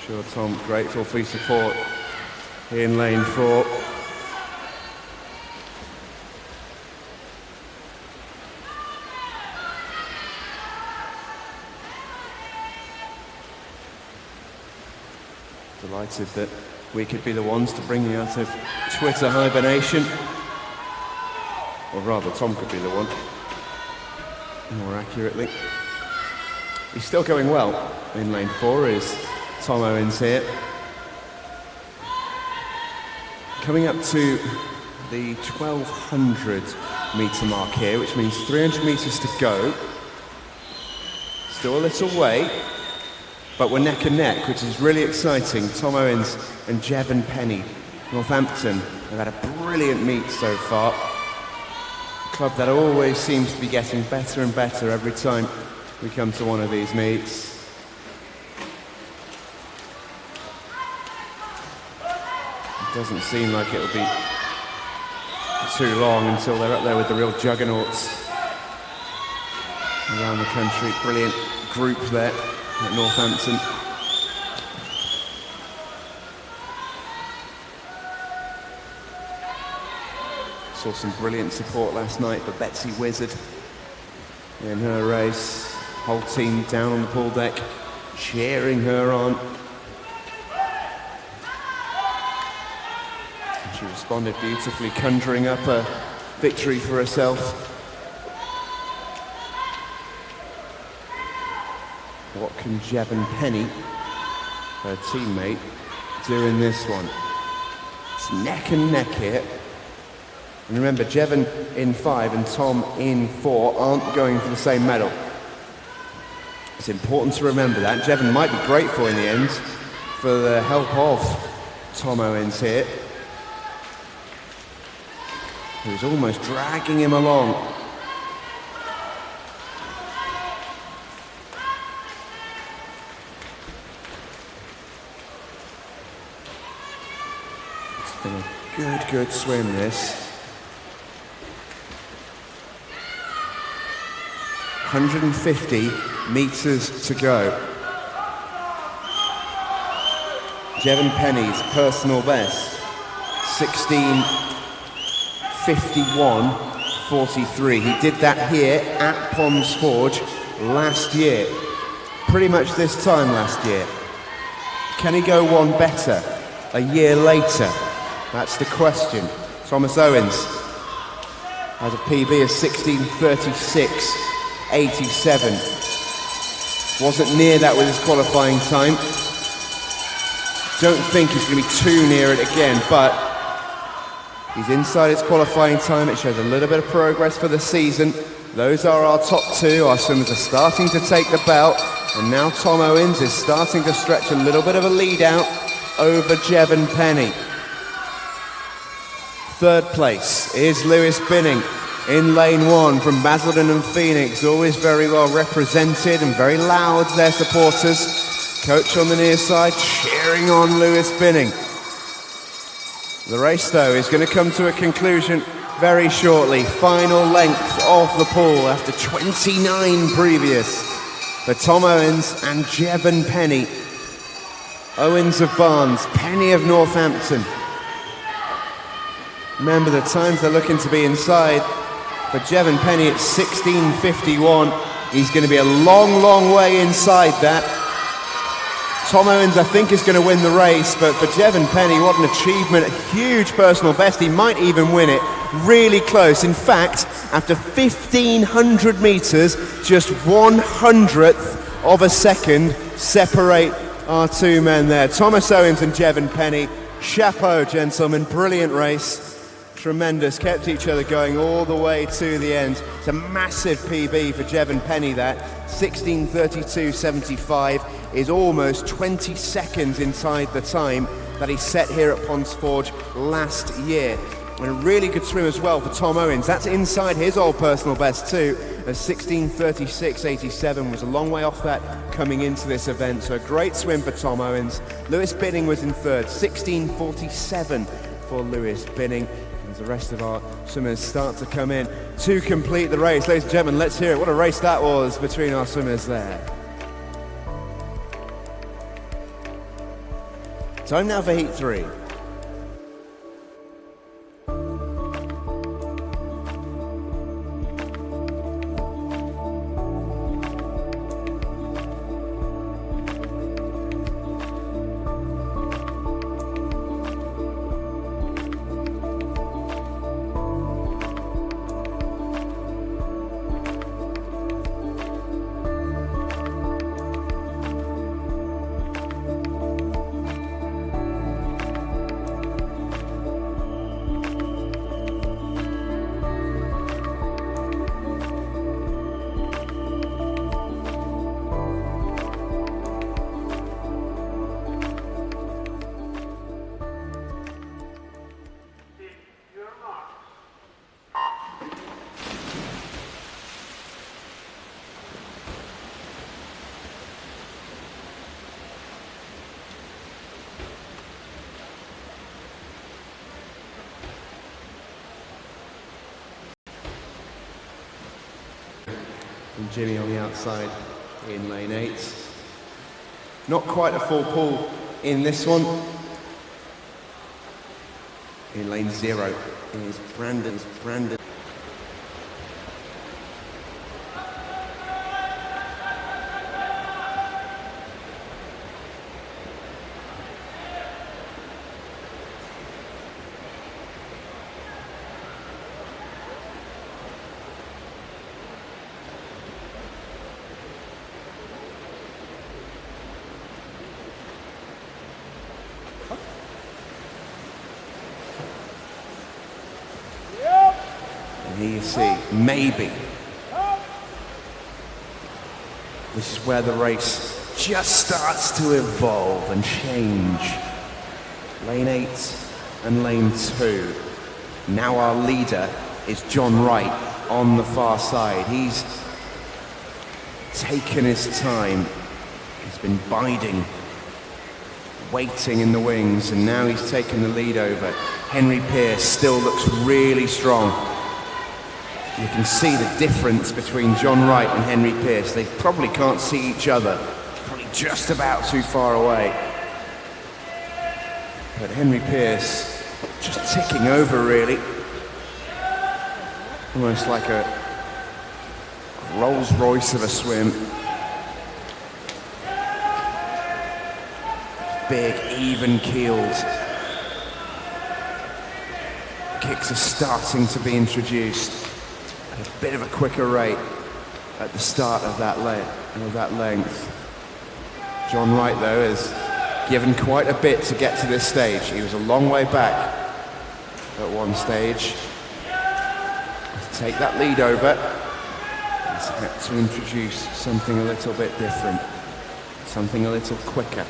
Speaker 2: Sure, Tom, grateful for your support in lane 4. Delighted that we could be the ones to bring you out of Twitter hibernation. Or rather, Tom could be the one, more accurately. He's still going well in lane 4, is Tom Owens here. Coming up to the 1200 metre mark here, which means 300 metres to go. Still a little way, but we're neck and neck, which is really exciting. Tom Owens and Jevon Penny, Northampton, have had a brilliant meet so far. A club that always seems to be getting better and better every time we come to one of these meets. It doesn't seem like it'll be too long until they're up there with the real juggernauts around the country. Brilliant group there at Northampton. Saw some brilliant support last night for Betsy Wizard in her race. Whole team down on the pool deck, cheering her on. She responded beautifully, conjuring up a victory for herself. What can Jevon Penny, her teammate, do in this one? It's neck and neck here. And remember, Jevon in 5 and Tom in 4 aren't going for the same medal. It's important to remember that. Jevon might be grateful in the end for the help of Tom Owens here, who's almost dragging him along. It's been a good swim, this. 150 metres to go. Jevon Penny's personal best, 16:51.43. He did that here at Ponds Forge last year. Pretty much this time last year. Can he go one better a year later? That's the question. Thomas Owens has a PB of 16:36.87. Wasn't near that with his qualifying time. Don't think he's going to be too near it again, but he's inside his qualifying time. It shows a little bit of progress for the season. Those are our top 2. Our swimmers are starting to take the belt, and now Tom Owens is starting to stretch a little bit of a lead out over Jevon Penny. 3rd place is Lewis Binning in lane 1 from Basildon and Phoenix. Always very well represented and very loud, their supporters. Coach on the near side cheering on Lewis Binning. The race, though, is going to come to a conclusion very shortly. Final length of the pool after 29 previous for Tom Owens and Jevon Penny. Owens of Barnes, Penny of Northampton. Remember, the times they're looking to be inside. For Jevon Penny, it's 16:51. He's going to be a long way inside that. Tom Owens, I think, is going to win the race, but for Jevon Penny, what an achievement. A huge personal best. He might even win it. Really close. In fact, after 1,500 metres, just 1/100th of a second separate our 2 men there. Thomas Owens and Jevon Penny. Chapeau, gentlemen. Brilliant race. Tremendous, kept each other going all the way to the end. It's a massive PB for Jevon Penny, that 16:32.75 is almost 20 seconds inside the time that he set here at Ponds Forge last year. And a really good swim as well for Tom Owens. That's inside his old personal best too. A 16:36.87 was a long way off that coming into this event. So a great swim for Tom Owens. Lewis Binning was in third, 16:47 for Lewis Binning. As the rest of our swimmers start to come in to complete the race. Ladies and gentlemen, let's hear it. What a race that was between our swimmers there. Time now for heat 3. And Jimmy on the outside in lane 8. Not quite a full pull in this one. In lane 0 is Brandon. Here you see, maybe. This is where the race just starts to evolve and change. Lane 8 and lane 2. Now our leader is John Wright on the far side. He's taken his time. He's been biding, waiting in the wings, and now he's taken the lead over. Henry Pearce still looks really strong. You can see the difference between John Wright and Henry Pearce. They probably can't see each other, probably just about too far away. But Henry Pearce just ticking over, really. Almost like a Rolls Royce of a swim. Big, even keeled. Kicks are starting to be introduced. A bit of a quicker rate at the start of that length. John Wright, though, has given quite a bit to get to this stage. He was a long way back at one stage. To take that lead over, he's had to introduce something a little bit different, something a little quicker.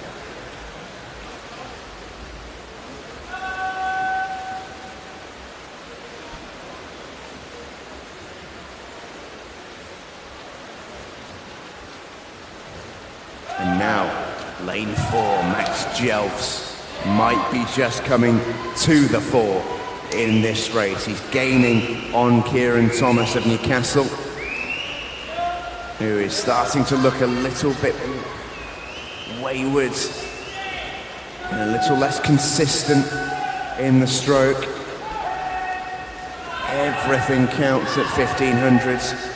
Speaker 2: And now, lane 4, Max Jelfs might be just coming to the fore in this race. He's gaining on Kieran Thomas of Newcastle, who is starting to look a little bit wayward and a little less consistent in the stroke. Everything counts at 1500s.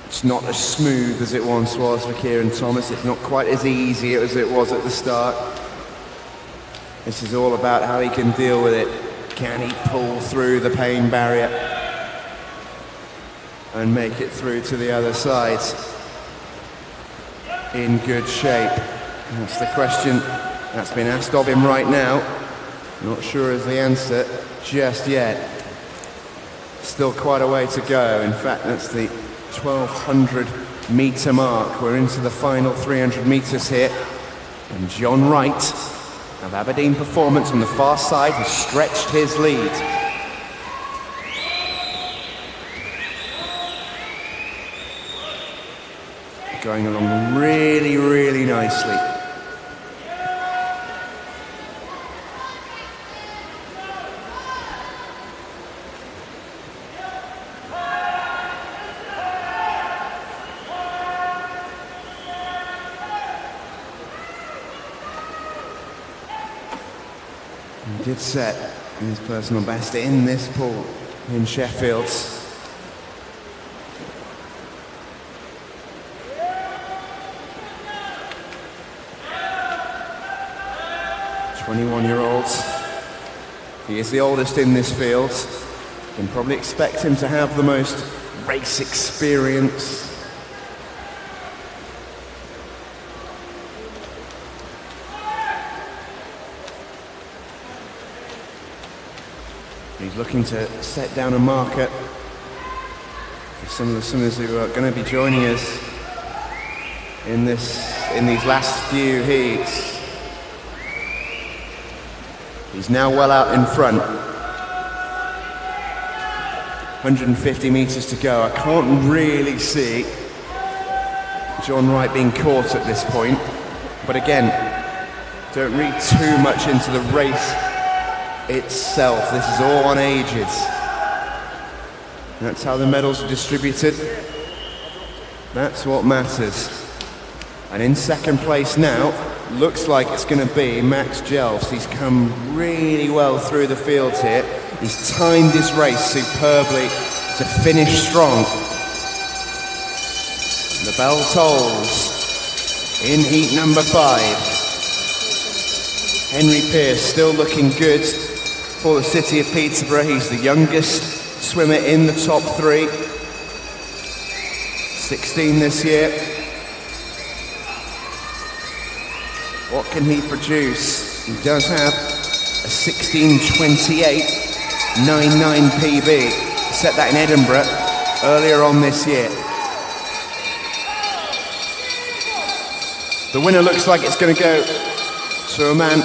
Speaker 2: It's not as smooth as it once was for Kieran Thomas. It's not quite as easy as it was at the start. This is all about how he can deal with it. Can he pull through the pain barrier and make it through to the other side in good shape? That's the question that's been asked of him right now. Not sure is the answer just yet. Still quite a way to go. In fact, that's the 1200 metre mark. We're into the final 300 metres here. And John Wright of Aberdeen Performance on the far side has stretched his lead. Going along really, really nicely. He did set his personal best in this pool in Sheffield. 21-year-old. He is the oldest in this field. You can probably expect him to have the most race experience. He's looking to set down a marker for some of the swimmers who are going to be joining us in these last few heats. He's now well out in front. 150 metres to go. I can't really see John Wright being caught at this point. But again, don't read too much into the race itself. This is all on ages. That's how the medals are distributed. That's what matters. And in second place now, looks like it's going to be Max Jelfs. He's come really well through the field here. He's timed his race superbly to finish strong. The bell tolls in heat number 5. Henry Pearce still looking good for the city of Peterborough. He's the youngest swimmer in the top 3. 16 this year. What can he produce? He does have a 16:28.99 PB. He set that in Edinburgh earlier on this year. The winner looks like it's going to go to a man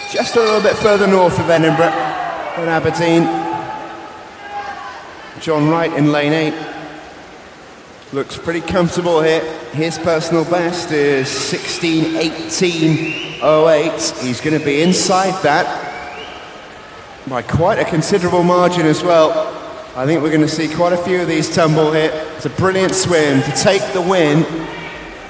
Speaker 2: just a little bit further north of Edinburgh than Aberdeen. John Wright in lane 8. Looks pretty comfortable here. His personal best is 16:18.08. He's going to be inside that by quite a considerable margin as well. I think we're going to see quite a few of these tumble here. It's a brilliant swim to take the win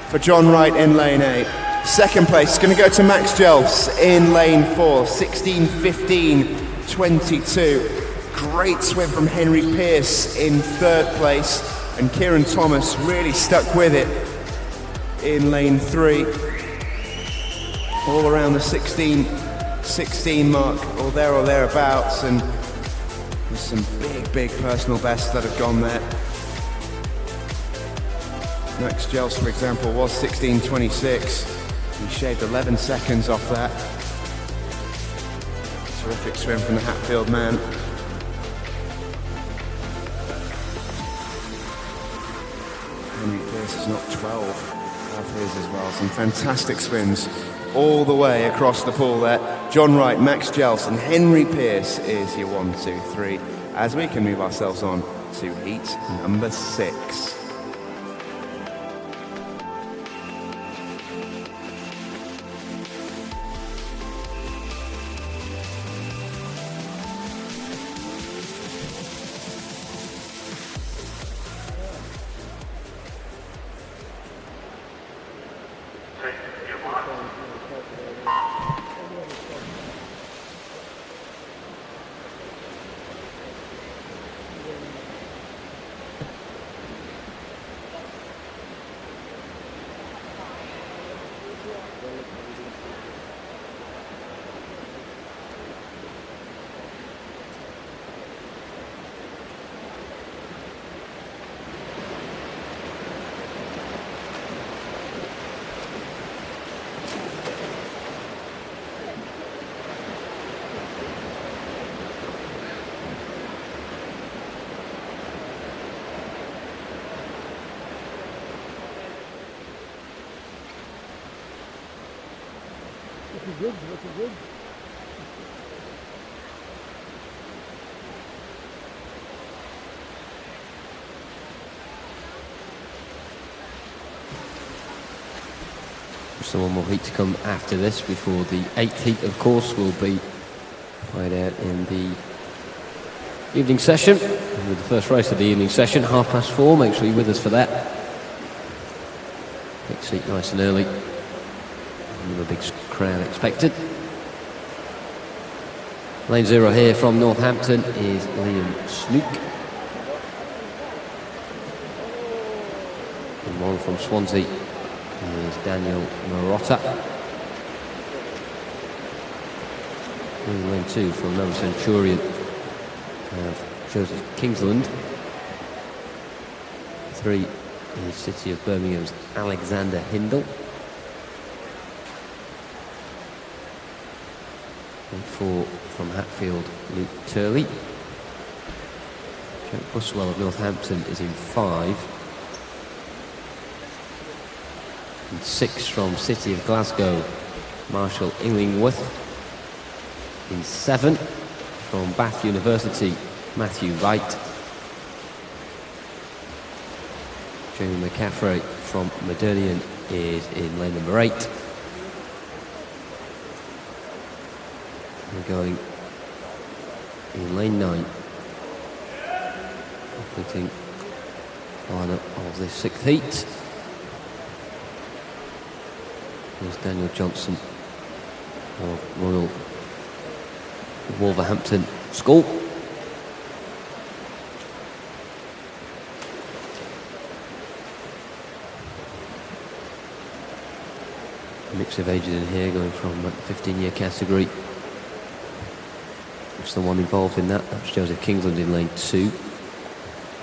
Speaker 2: for John Wright in lane 8. Second place is going to go to Max Jelfs in lane 4, 16:15.22. Great swim from Henry Pearce in third place. And Kieran Thomas really stuck with it in lane 3. All around the 16 mark, or there or thereabouts. And there's some big personal bests that have gone there. Max Jelfs, for example, was 16:26. He shaved 11 seconds off that. Terrific swim from the Hatfield man. Henry Pearce is not 12 of his as well. Some fantastic swims all the way across the pool there. John Wright, Max Jelfs and Henry Pearce is your 1, 2, 3 as we can move ourselves on to heat number 6.
Speaker 1: So one more heat to come after this before the 8th heat, of course, will be played out in the evening session. And with the first race of the evening session, 4:30. Make sure you're with us for that. Take a seat nice and early. And a big crowd expected. Lane 0 here from Northampton is Liam Snook. And one from Swansea is Daniel Marotta. In lane 2 from Nova Centurion, Joseph Kingsland. 3 is City of Birmingham's Alexander Hindle. And 4 from Hatfield, Luke Turley. Jack Buswell of Northampton is in 5. And 6 from City of Glasgow, Marshall Illingworth. In 7 from Bath University, Matthew Wright. Jamie McCaffrey from Modernian is in lane number 8. We're going in lane 9, completing lineup of the 6th heat. There's Daniel Johnson of Royal Wolverhampton School. A mix of ages in here, going from the 15-year category. That's the one involved in that. That's Joseph Kingsland in lane 2.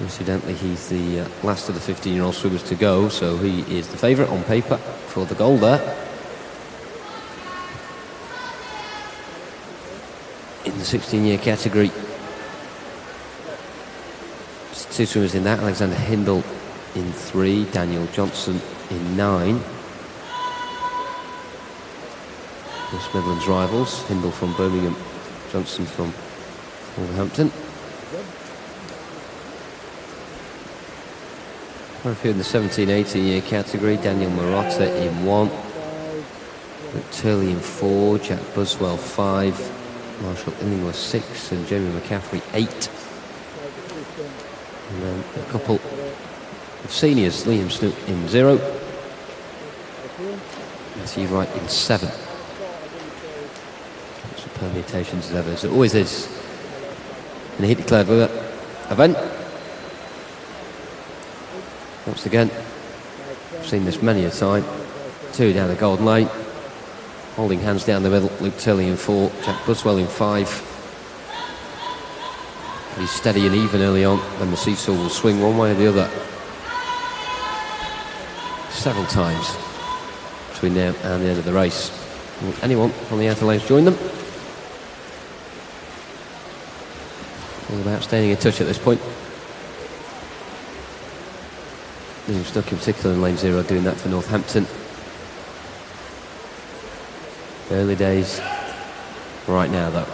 Speaker 1: Incidentally, he's the last of the 15-year-old swimmers to go, so he is the favourite on paper for the gold there. In the 16-year category, there's 2 swimmers in that. Alexander Hindle in 3, Daniel Johnson in 9. West Midlands rivals, Hindle from Birmingham, Johnson from Wolverhampton. Quite a few in the 17-18-year category. Daniel Marotta in 1, Luke Turley in 4, Jack Buswell 5, Marshall Illingworth 6, and Jamie McCaffrey 8. And then a couple of seniors, Liam Snook in 0, Matthew Wright in 7. Lots of permutations as ever, as it always is in a heat declared event. Once again, I've seen this many a time. 2 down the golden lane, holding hands down the middle. Luke Turley in 4, Jack Buswell in 5. He's steady and even early on, then the seesaw will swing one way or the other several times between now and the end of the race. Will anyone from the outer lanes join them? All about staying in touch at this point. Liam Snook in particular in lane 0 doing that for Northampton. Early days right now though.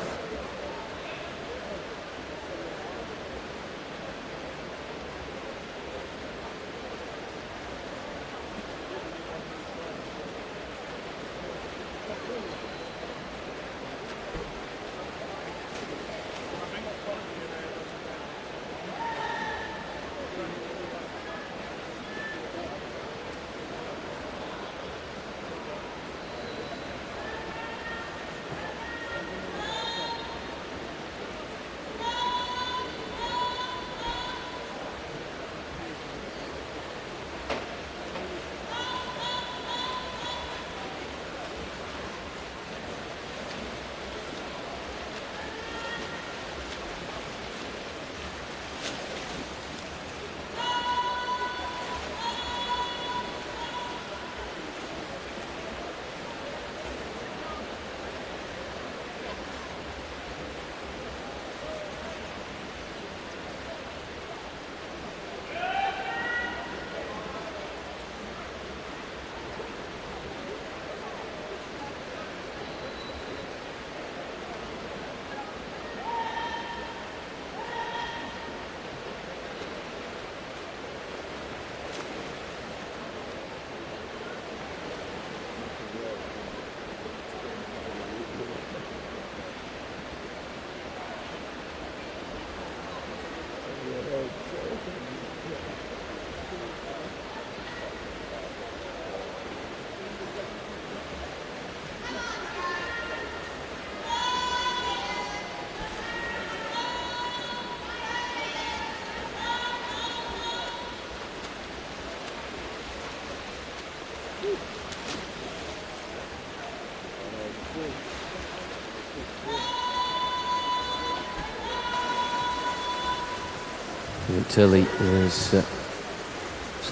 Speaker 1: Turley has set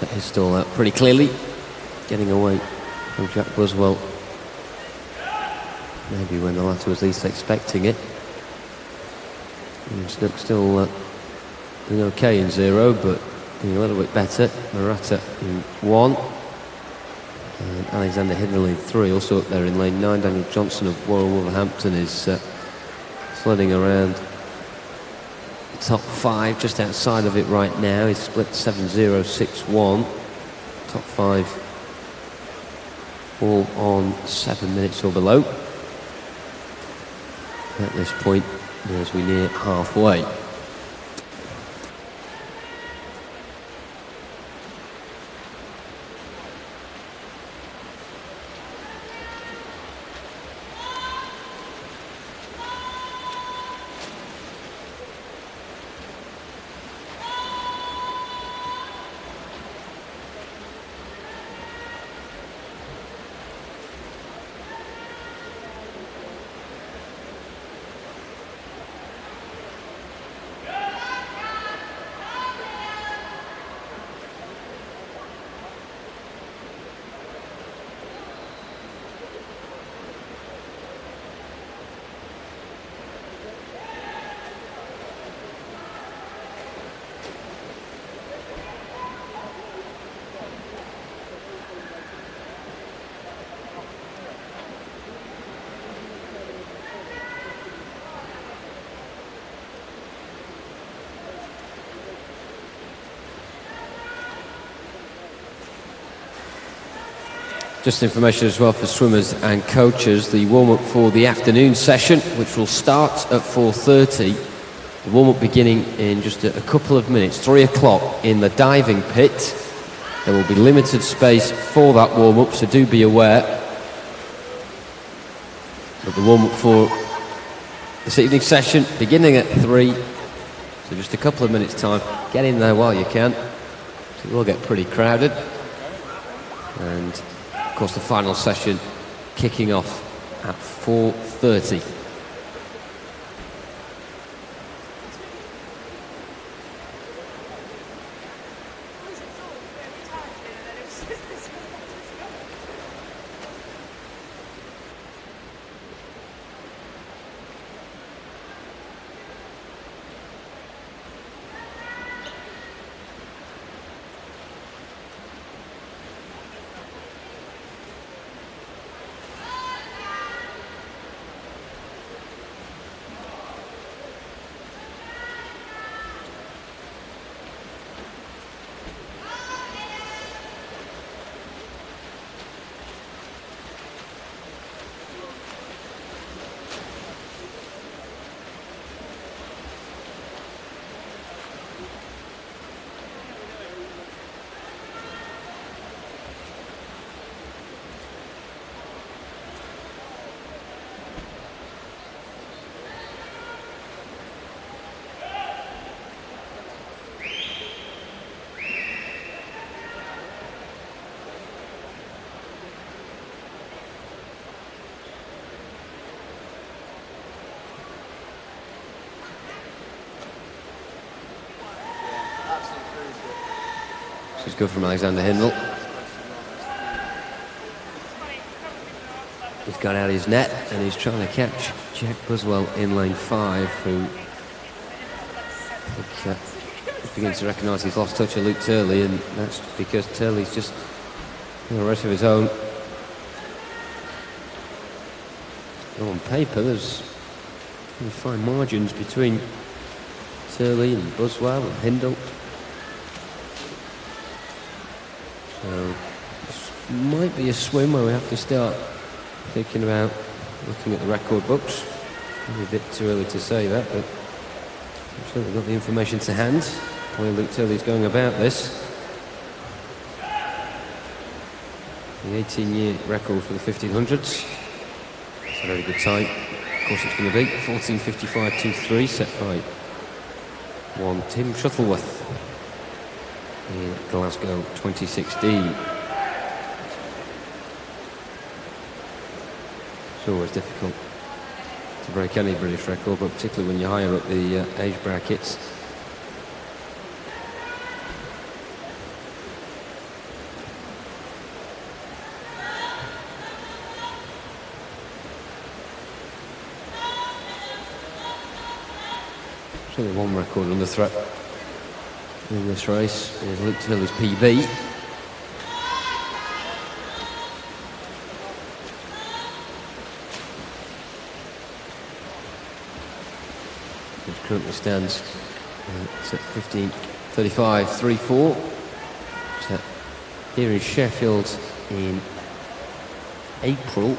Speaker 1: his stall out pretty clearly, getting away from Jack Buswell. Maybe when the latter was least expecting it. And Snook still doing okay in 0, but doing a little bit better. Murata in 1. And Alexander Hindle in 3, also up there in lane 9. Daniel Johnson of Royal Wolverhampton is flooding around the top 5, just outside of it right now. He's split 7-0, 6-1. Top 5 all on 7 minutes or below at this point as we near halfway. Just information as well for swimmers and coaches, the warm-up for the afternoon session, which will start at 4:30. The warm-up beginning in just a couple of minutes, 3 o'clock in the diving pit. There will be limited space for that warm-up, so do be aware. But the warm-up for this evening session beginning at 3, so just a couple of minutes time. Get in there while you can. It will get pretty crowded. And of course the final session kicking off at 4:30. This is good from Alexander Hindle. He's got out his net and he's trying to catch Jack Buswell in lane 5, who begins to recognise he's lost touch of Luke Turley, and that's because Turley's just in a race of his own. Well, on paper, there's fine margins between Turley and Buswell and Hindle. So this might be a swim where we have to start thinking about looking at the record books. Maybe a bit too early to say that, but I'm sure we've got the information to hand where Luke Turley's going about this. The 18-year record for the 1500s. It's a very good time. Of course it's going to be 14:55.23, set by one Tim Shuttleworth in Glasgow 2016. So always difficult to break any British record, but particularly when you're higher up the age brackets. There's only one record under threat in this race. Is Luke Turley's PB. Which currently stands at 15:35.34. Set here in Sheffield in April.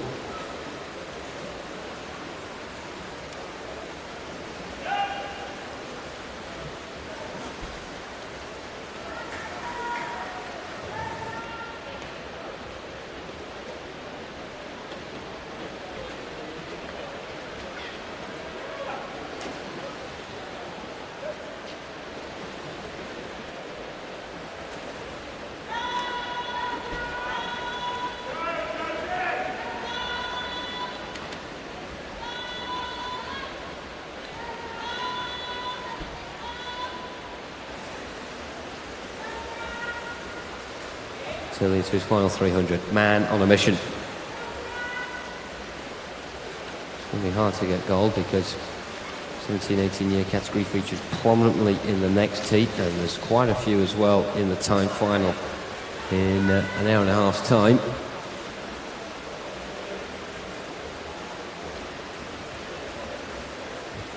Speaker 1: Turley to his final 300. Man on a mission. It's going to be hard to get gold because 17-18 year category features prominently in the next heat, and there's quite a few as well in the time final in an hour and a half's time.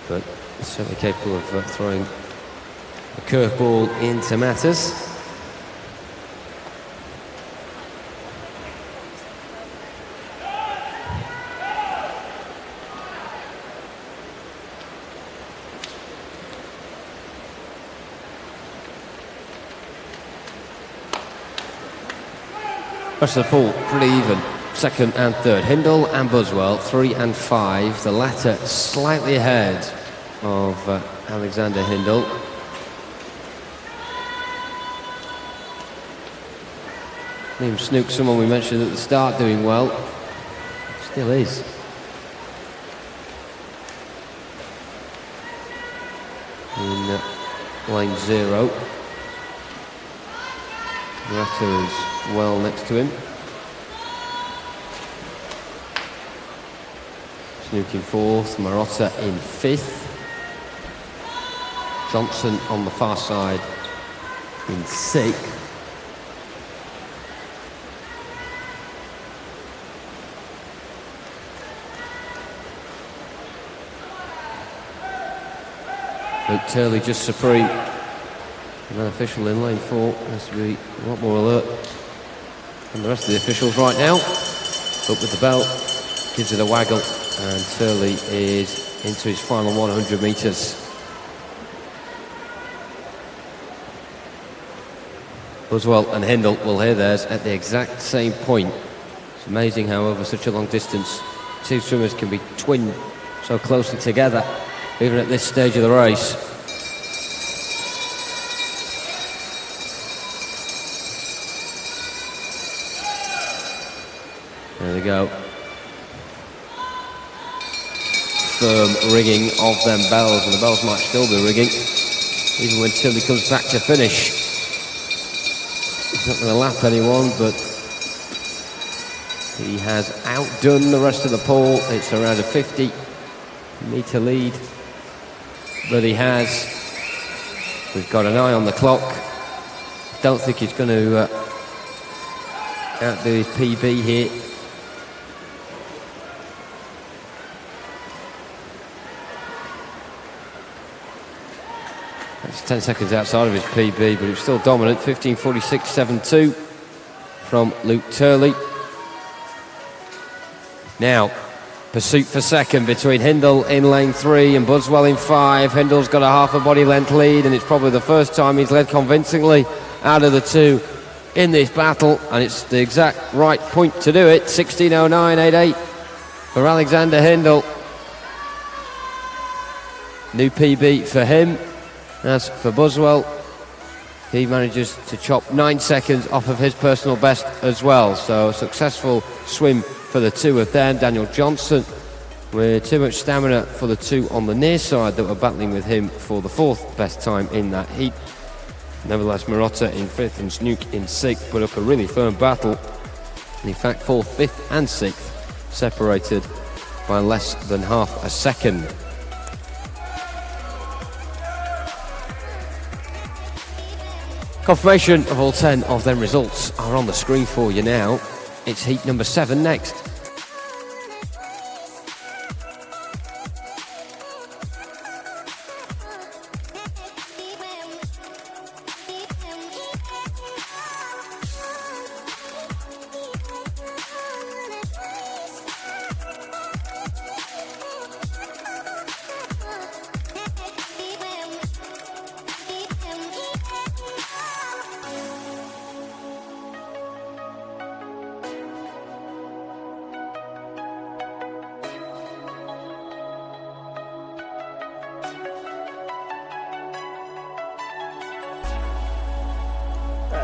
Speaker 1: But certainly capable of throwing a curveball into matters. Rest of the pool pretty even. Second and third, Hindle and Buswell, 3 and 5. The latter slightly ahead of Alexander Hindle. Liam Snook, someone we mentioned at the start, doing well. Still is. In lane 0. Murata is well next to him. Snook in 4th, Marotta in 5th. Johnson on the far side in 6th. Luke Turley just supreme. And that official in lane 4 has to be a lot more alert than the rest of the officials right now. Up with the bell, gives it a waggle, and Turley is into his final 100 metres. Buswell and Hindle will hear theirs at the exact same point. It's amazing how over such a long distance two swimmers can be twinned so closely together, even at this stage of the race. There we go. Firm ringing of them bells, and the bells might still be ringing even when Turley comes back to finish. He's not going to lap anyone, but he has outdone the rest of the pool. It's around a 50-metre lead, but he has. We've got an eye on the clock. Don't think he's going to outdo his PB here. It's 10 seconds outside of his PB, but it's still dominant. 15:46.72 from Luke Turley. Now, pursuit for second between Hindle in lane 3 and Buswell in 5. Hindle's got a half a body length lead, and it's probably the first time he's led convincingly out of the two in this battle, and it's the exact right point to do it. 16:09.88 for Alexander Hindle. New PB for him. As for Buswell, he manages to chop 9 seconds off of his personal best as well. So a successful swim for the two of them. Daniel Johnson with too much stamina for the two on the near side that were battling with him for the fourth best time in that heat. Nevertheless, Marotta in fifth and Snook in sixth put up a really firm battle. And in fact, fourth, fifth and sixth separated by less than half a second. Confirmation of all 10 of them results are on the screen for you now. It's heat number 7 next.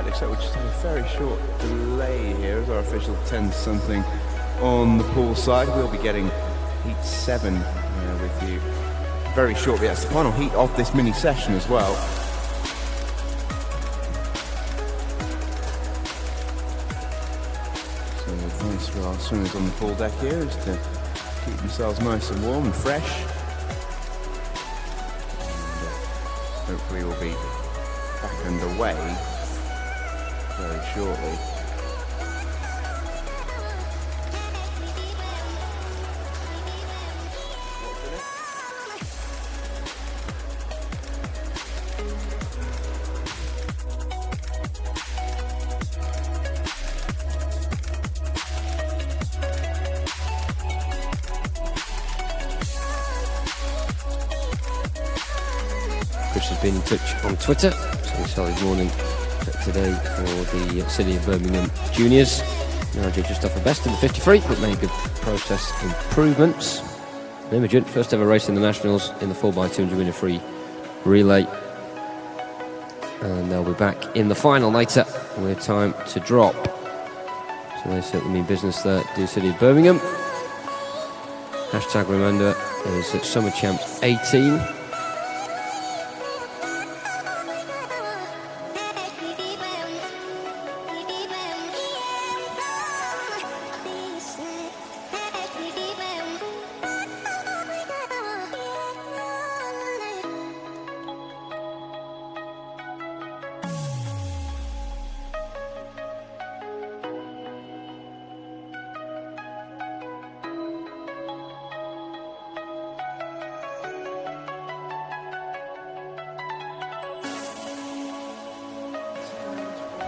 Speaker 2: Looks like we just have a very short delay here as our official 10-something on the pool side. We'll be getting heat 7 with you very shortly. That's the final heat of this mini session as well. So the advice for our swimmers on the pool deck here is to keep themselves nice and warm and fresh. And hopefully we'll be back underway very shortly.
Speaker 1: Chris has been in touch on Twitter, so we saw his morning today for the City of Birmingham Juniors. Nigel just off a best in the 53, but made good process improvements. Imogen, first ever race in the Nationals in the 4x200 metre free relay. And they'll be back in the final later with time to drop. So they certainly mean business there at the City of Birmingham. Hashtag reminder is Summer Champs 18.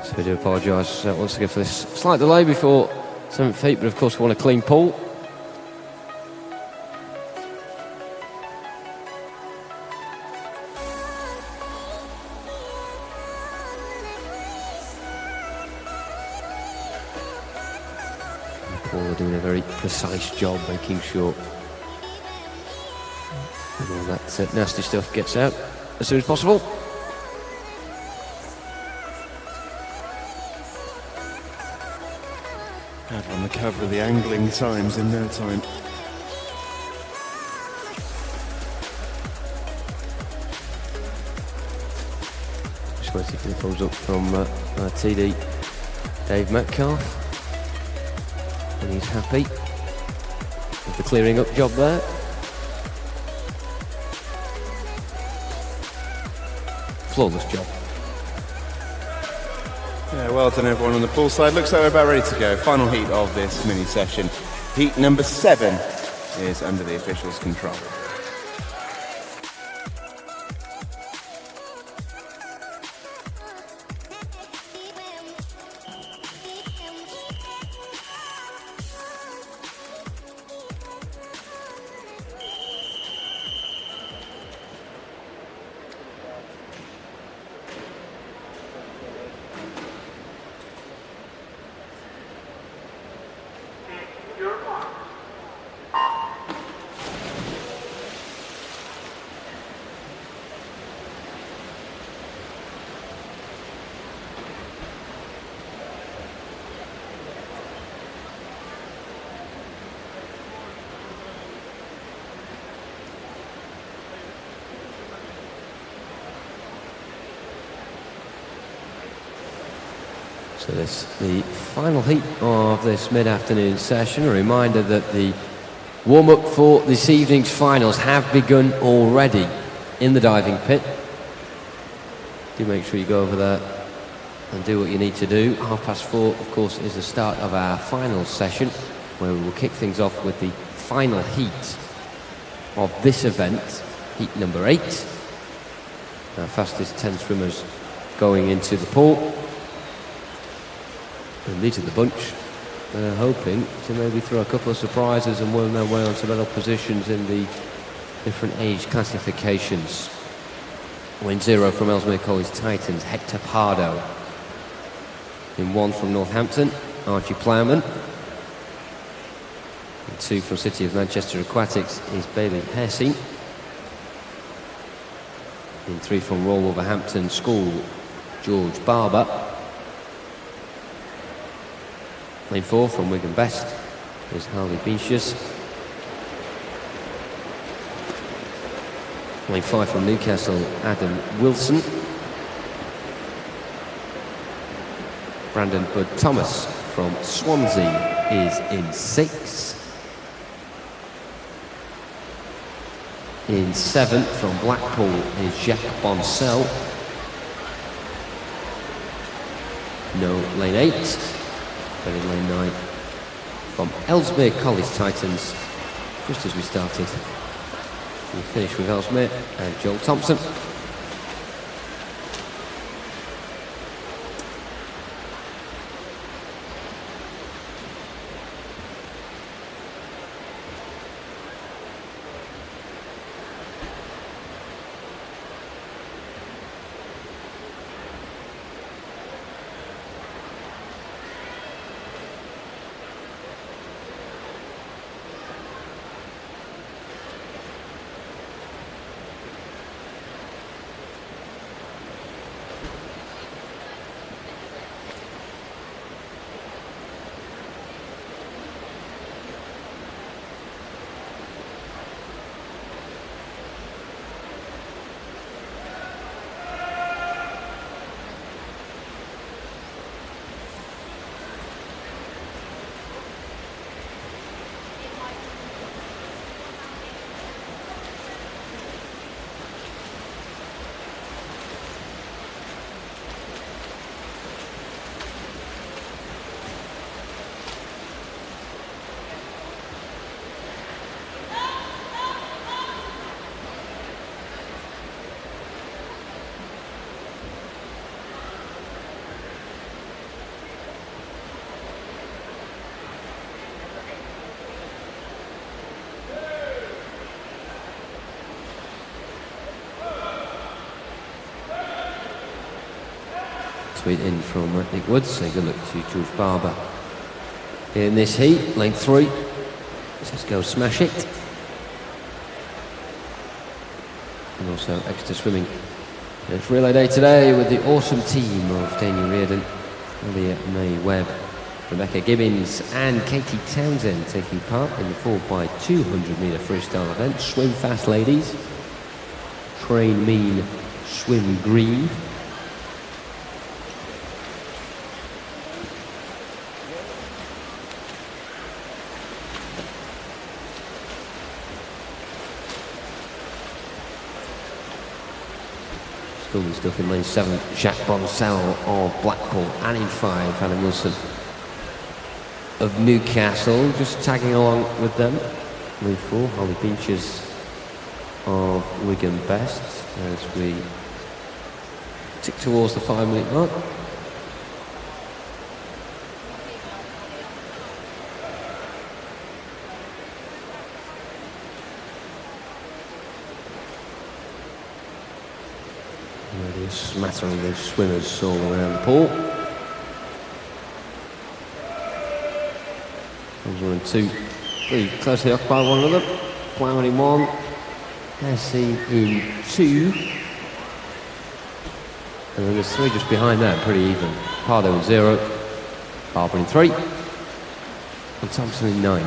Speaker 1: So we do apologise once again for this slight delay before 7th heat, but of course we want a clean pool. Paul are doing a very precise job making sure all that nasty stuff gets out as soon as possible.
Speaker 2: On the cover of the Angling Times in no time.
Speaker 1: Just waiting for the thumbs up from TD Dave Metcalf, and he's happy with the clearing up job there. Flawless job.
Speaker 2: Yeah, well done everyone on the pool side. Looks like we're about ready to go. Final heat of this mini session. Heat number 7 is under the officials' control.
Speaker 1: So this the final heat of this mid-afternoon session. A reminder that the warm-up for this evening's finals have begun already in the diving pit. Do make sure you go over there and do what you need to do. 4:30, of course, is the start of our final session, where we will kick things off with the final heat of this event, heat number 8. Our fastest 10 swimmers going into the pool. And these are the bunch that are hoping to maybe throw a couple of surprises and worm their way onto medal positions in the different age classifications. Win 0 from Ellesmere College Titans, Hector Pardo. In 1 from Northampton, Archie Plowman. In 2 from City of Manchester Aquatics is Bailey Hesse. In 3 from Royal Wolverhampton School, George Barber. Lane 4 from Wigan Best is Harley Beaches. Lane 5 from Newcastle, Adam Wilson. Brandon Bud Thomas from Swansea is in 6. In 7th from Blackpool is Jacques Boncel. No lane 8. But in lane 9 from Ellesmere College Titans, just as we started. We finish with Ellesmere and Joel Thompson. Tweet in from Nick Woods, saying good luck to George Barber. In this heat, lane 3, let's go smash it. And also extra swimming. It's relay day today with the awesome team of Daniel Reardon, Olivia May Webb, Rebecca Gibbons and Katie Townsend taking part in the 4x200m freestyle event. Swim fast, ladies. Train mean, swim green. Still stuff in lane 7, Jacques Boncel of Blackpool, and in 5, Adam Wilson of Newcastle, just tagging along with them. Lane 4, Holly Beaches of Wigan Best, as we tick towards the 5-minute mark. Smattering of swimmers all around the pool. Comes 1 and 2, pretty closely occupied one another. Plowman in 1, Hesse in 2, and then there's 3 just behind that, pretty even. Pardo in 0, Barber in 3, and Thompson in 9.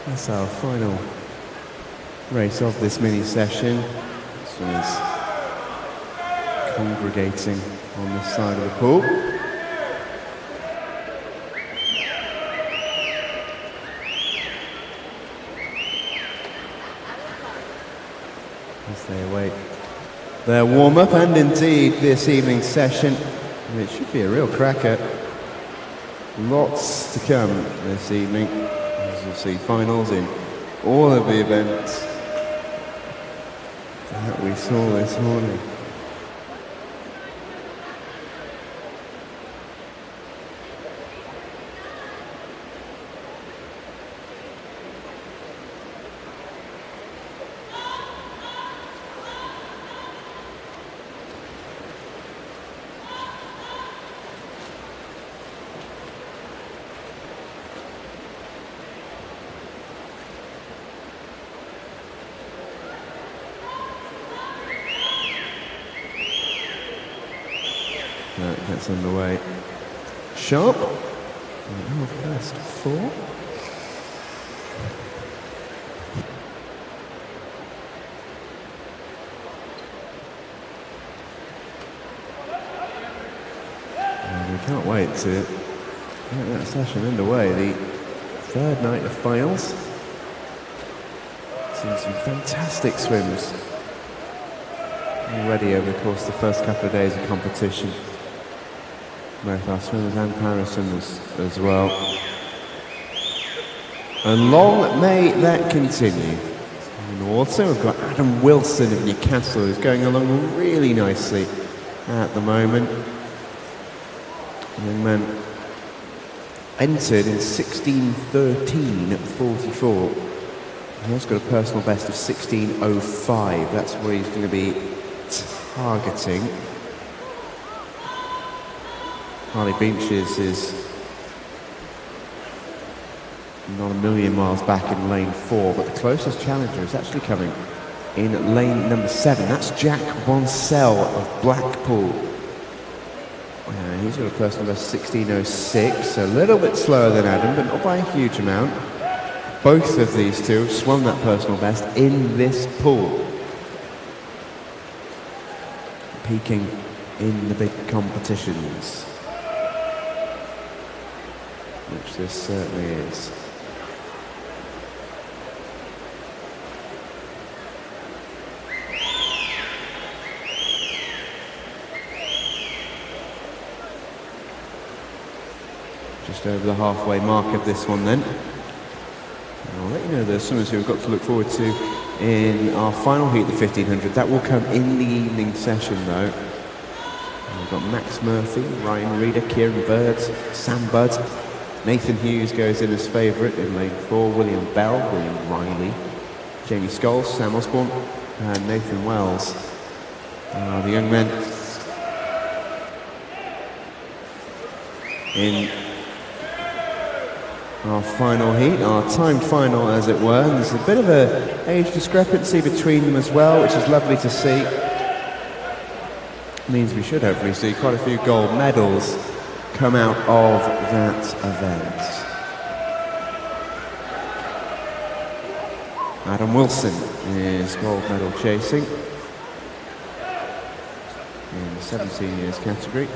Speaker 2: That's our final race of this mini session. This one is congregating on the side of the pool. As they await their warm-up, and indeed this evening's session, it should be a real cracker. Lots to come this evening. As you'll see, finals in all of the events that we saw this morning. That gets underway sharp. First 4. And we can't wait to get that session underway. The third night of finals. Seen some fantastic swims already over the course of the first couple of days of competition. Both our swimmers and para swimmers as well. And long may that continue. And also we've got Adam Wilson of Newcastle, who's going along really nicely at the moment. The young man entered in 16:13.44. He has got a personal best of 16:05. That's where he's going to be targeting. Harley Beaches is not a million miles back in lane 4, but the closest challenger is actually coming in lane number 7. That's Jack Bonsell of Blackpool. He's got a personal best 16:06, a little bit slower than Adam, but not by a huge amount. Both of these two have swum that personal best in this pool, peaking in the big competitions, which this certainly is. Just over the halfway mark of this one then. And I'll let you know there's swimmers who we've got to look forward to in our final heat, the 1500. That will come in the evening session though. We've got Max Murphy, Ryan Reeder, Kieran Bird, Sam Budd. Nathan Hughes goes in as favourite in lane 4. William Bell, William Riley, Jamie Scholes, Sam Osborne and Nathan Wells. The young men in our final heat, our timed final as it were. And there's a bit of an age discrepancy between them as well, which is lovely to see. It means we should hopefully see quite a few gold medals come out of that event. Adam Wilson is gold medal chasing in the 17 years category.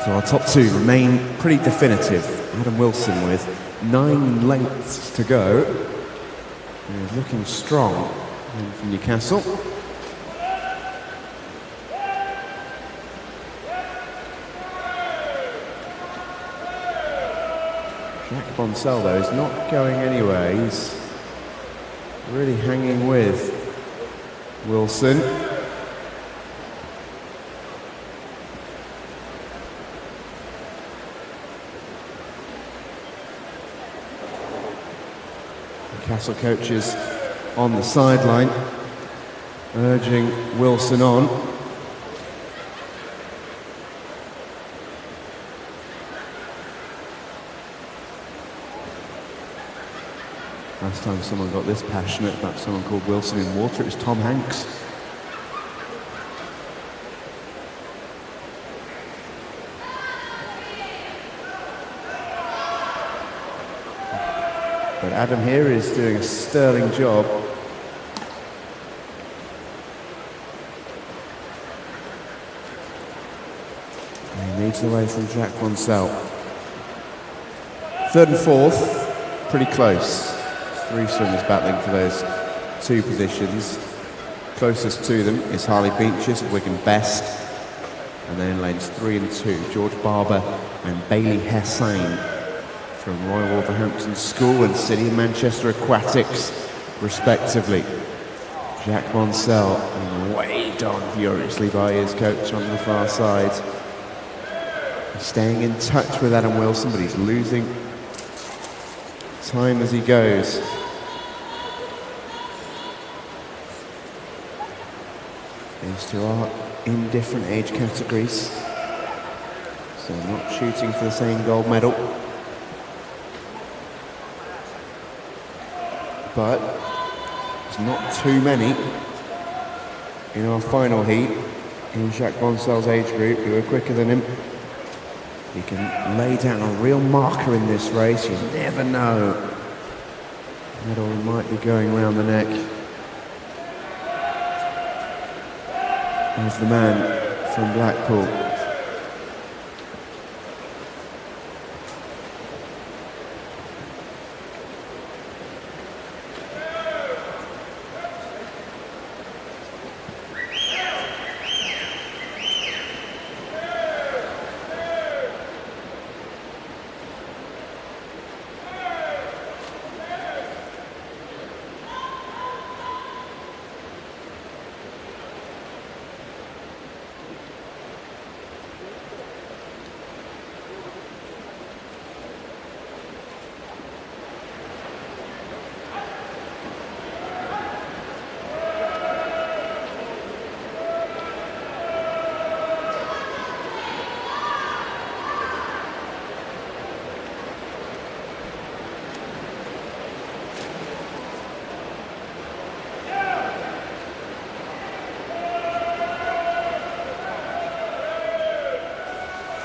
Speaker 2: So our top two remain pretty definitive. Adam Wilson with 9 lengths to go. He's looking strong from Newcastle. Jack Bonsell though is not going anywhere. He's really hanging with Wilson. Newcastle coaches on the sideline, urging Wilson on. Last time someone got this passionate about someone called Wilson in water, it was Tom Hanks. But Adam here is doing a sterling job. And he leads the way from Jack Boncel. Third and fourth, pretty close. Three swimmers battling for those two positions. Closest to them is Harley Beeches, Wigan Best. And then in lanes 3 and 2, George Barber and Bailey Hessein from Royal Wolverhampton School and City of Manchester Aquatics, respectively. Jack Boncel waved on furiously by his coach on the far side. He's staying in touch with Adam Wilson, but he's losing time as he goes. These two are in different age categories, so not shooting for the same gold medal. But there's not too many in our final heat in Jack Boncel's age group who are quicker than him. He can lay down a real marker in this race. You never know. Medal might be going round the neck of the man from Blackpool.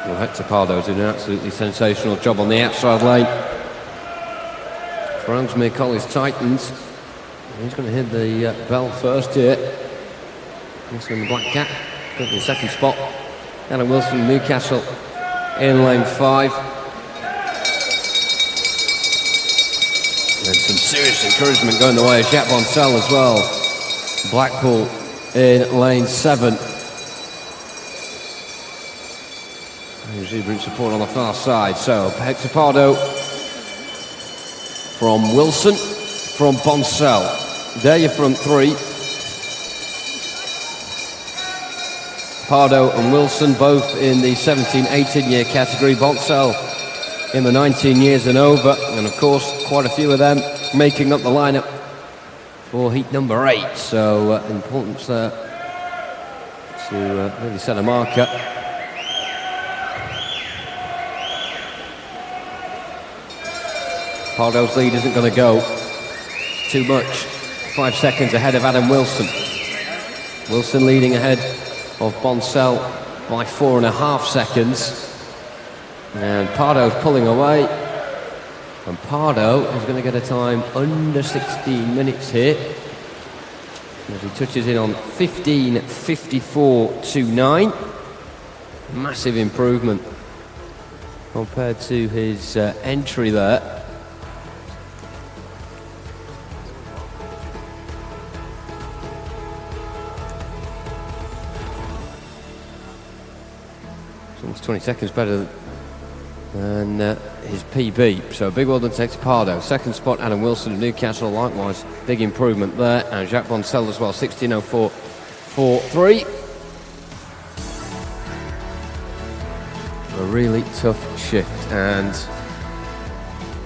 Speaker 1: Well, Hector Pardo's doing an absolutely sensational job on the outside lane. For Ansmere College Titans, he's going to hit the bell first here. He's in the black cap, currently in second spot. Adam Wilson, Newcastle, in lane 5. And some serious encouragement going the way of Jack Boncel as well. Blackpool in lane 7. Exuberant support on the far side. So Hector Pardo from Wilson, from Boncel. There your front three. Pardo and Wilson both in the 17-18 year category. Boncel in the 19 years and over. And of course quite a few of them making up the lineup for heat number 8. So important to really set a marker. Pardo's lead isn't going to go. It's too much. 5 seconds ahead of Adam Wilson. Wilson leading ahead of Boncel by 4.5 seconds. And Pardo's pulling away. And Pardo is going to get a time under 16 minutes here, as he touches in on 15:54.29. Massive improvement compared to his entry there. It's 20 seconds better than his PB. So a big well done to Hector Pardo. Second spot, Adam Wilson of Newcastle. Likewise, big improvement there. And Jack Boncel as well, 16:04.43. A really tough shift, and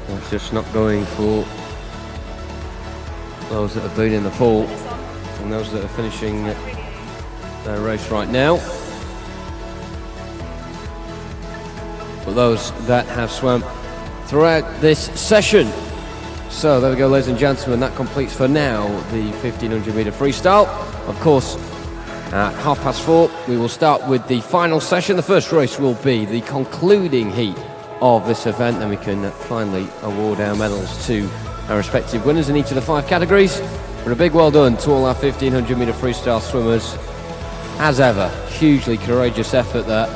Speaker 1: that's just not going for those that have been in the pool and those that are finishing their race right now. For those that have swum throughout this session. So there we go, ladies and gentlemen, that completes for now the 1500m freestyle. Of course, at 4:30 we will start with the final session. The first race will be the concluding heat of this event, then we can finally award our medals to our respective winners in each of the 5 categories. But a big well done to all our 1500m freestyle swimmers. As ever, hugely courageous effort there.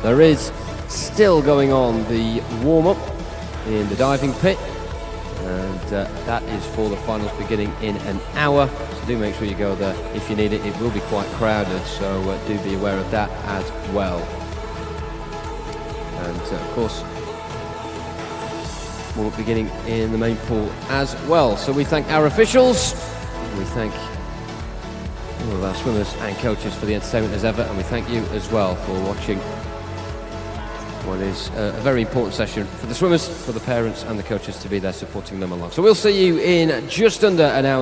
Speaker 1: There is still going on the warm-up in the diving pit, and that is for the finals beginning in an hour, so do make sure you go there if you need it. It will be quite crowded, so do be aware of that as well. And of course, warm-up beginning in the main pool as well. So we thank our officials, we thank all of our swimmers and coaches for the entertainment as ever, and we thank you as well for watching what is a very important session for the swimmers, for the parents and the coaches to be there supporting them along. So we'll see you in just under an hour's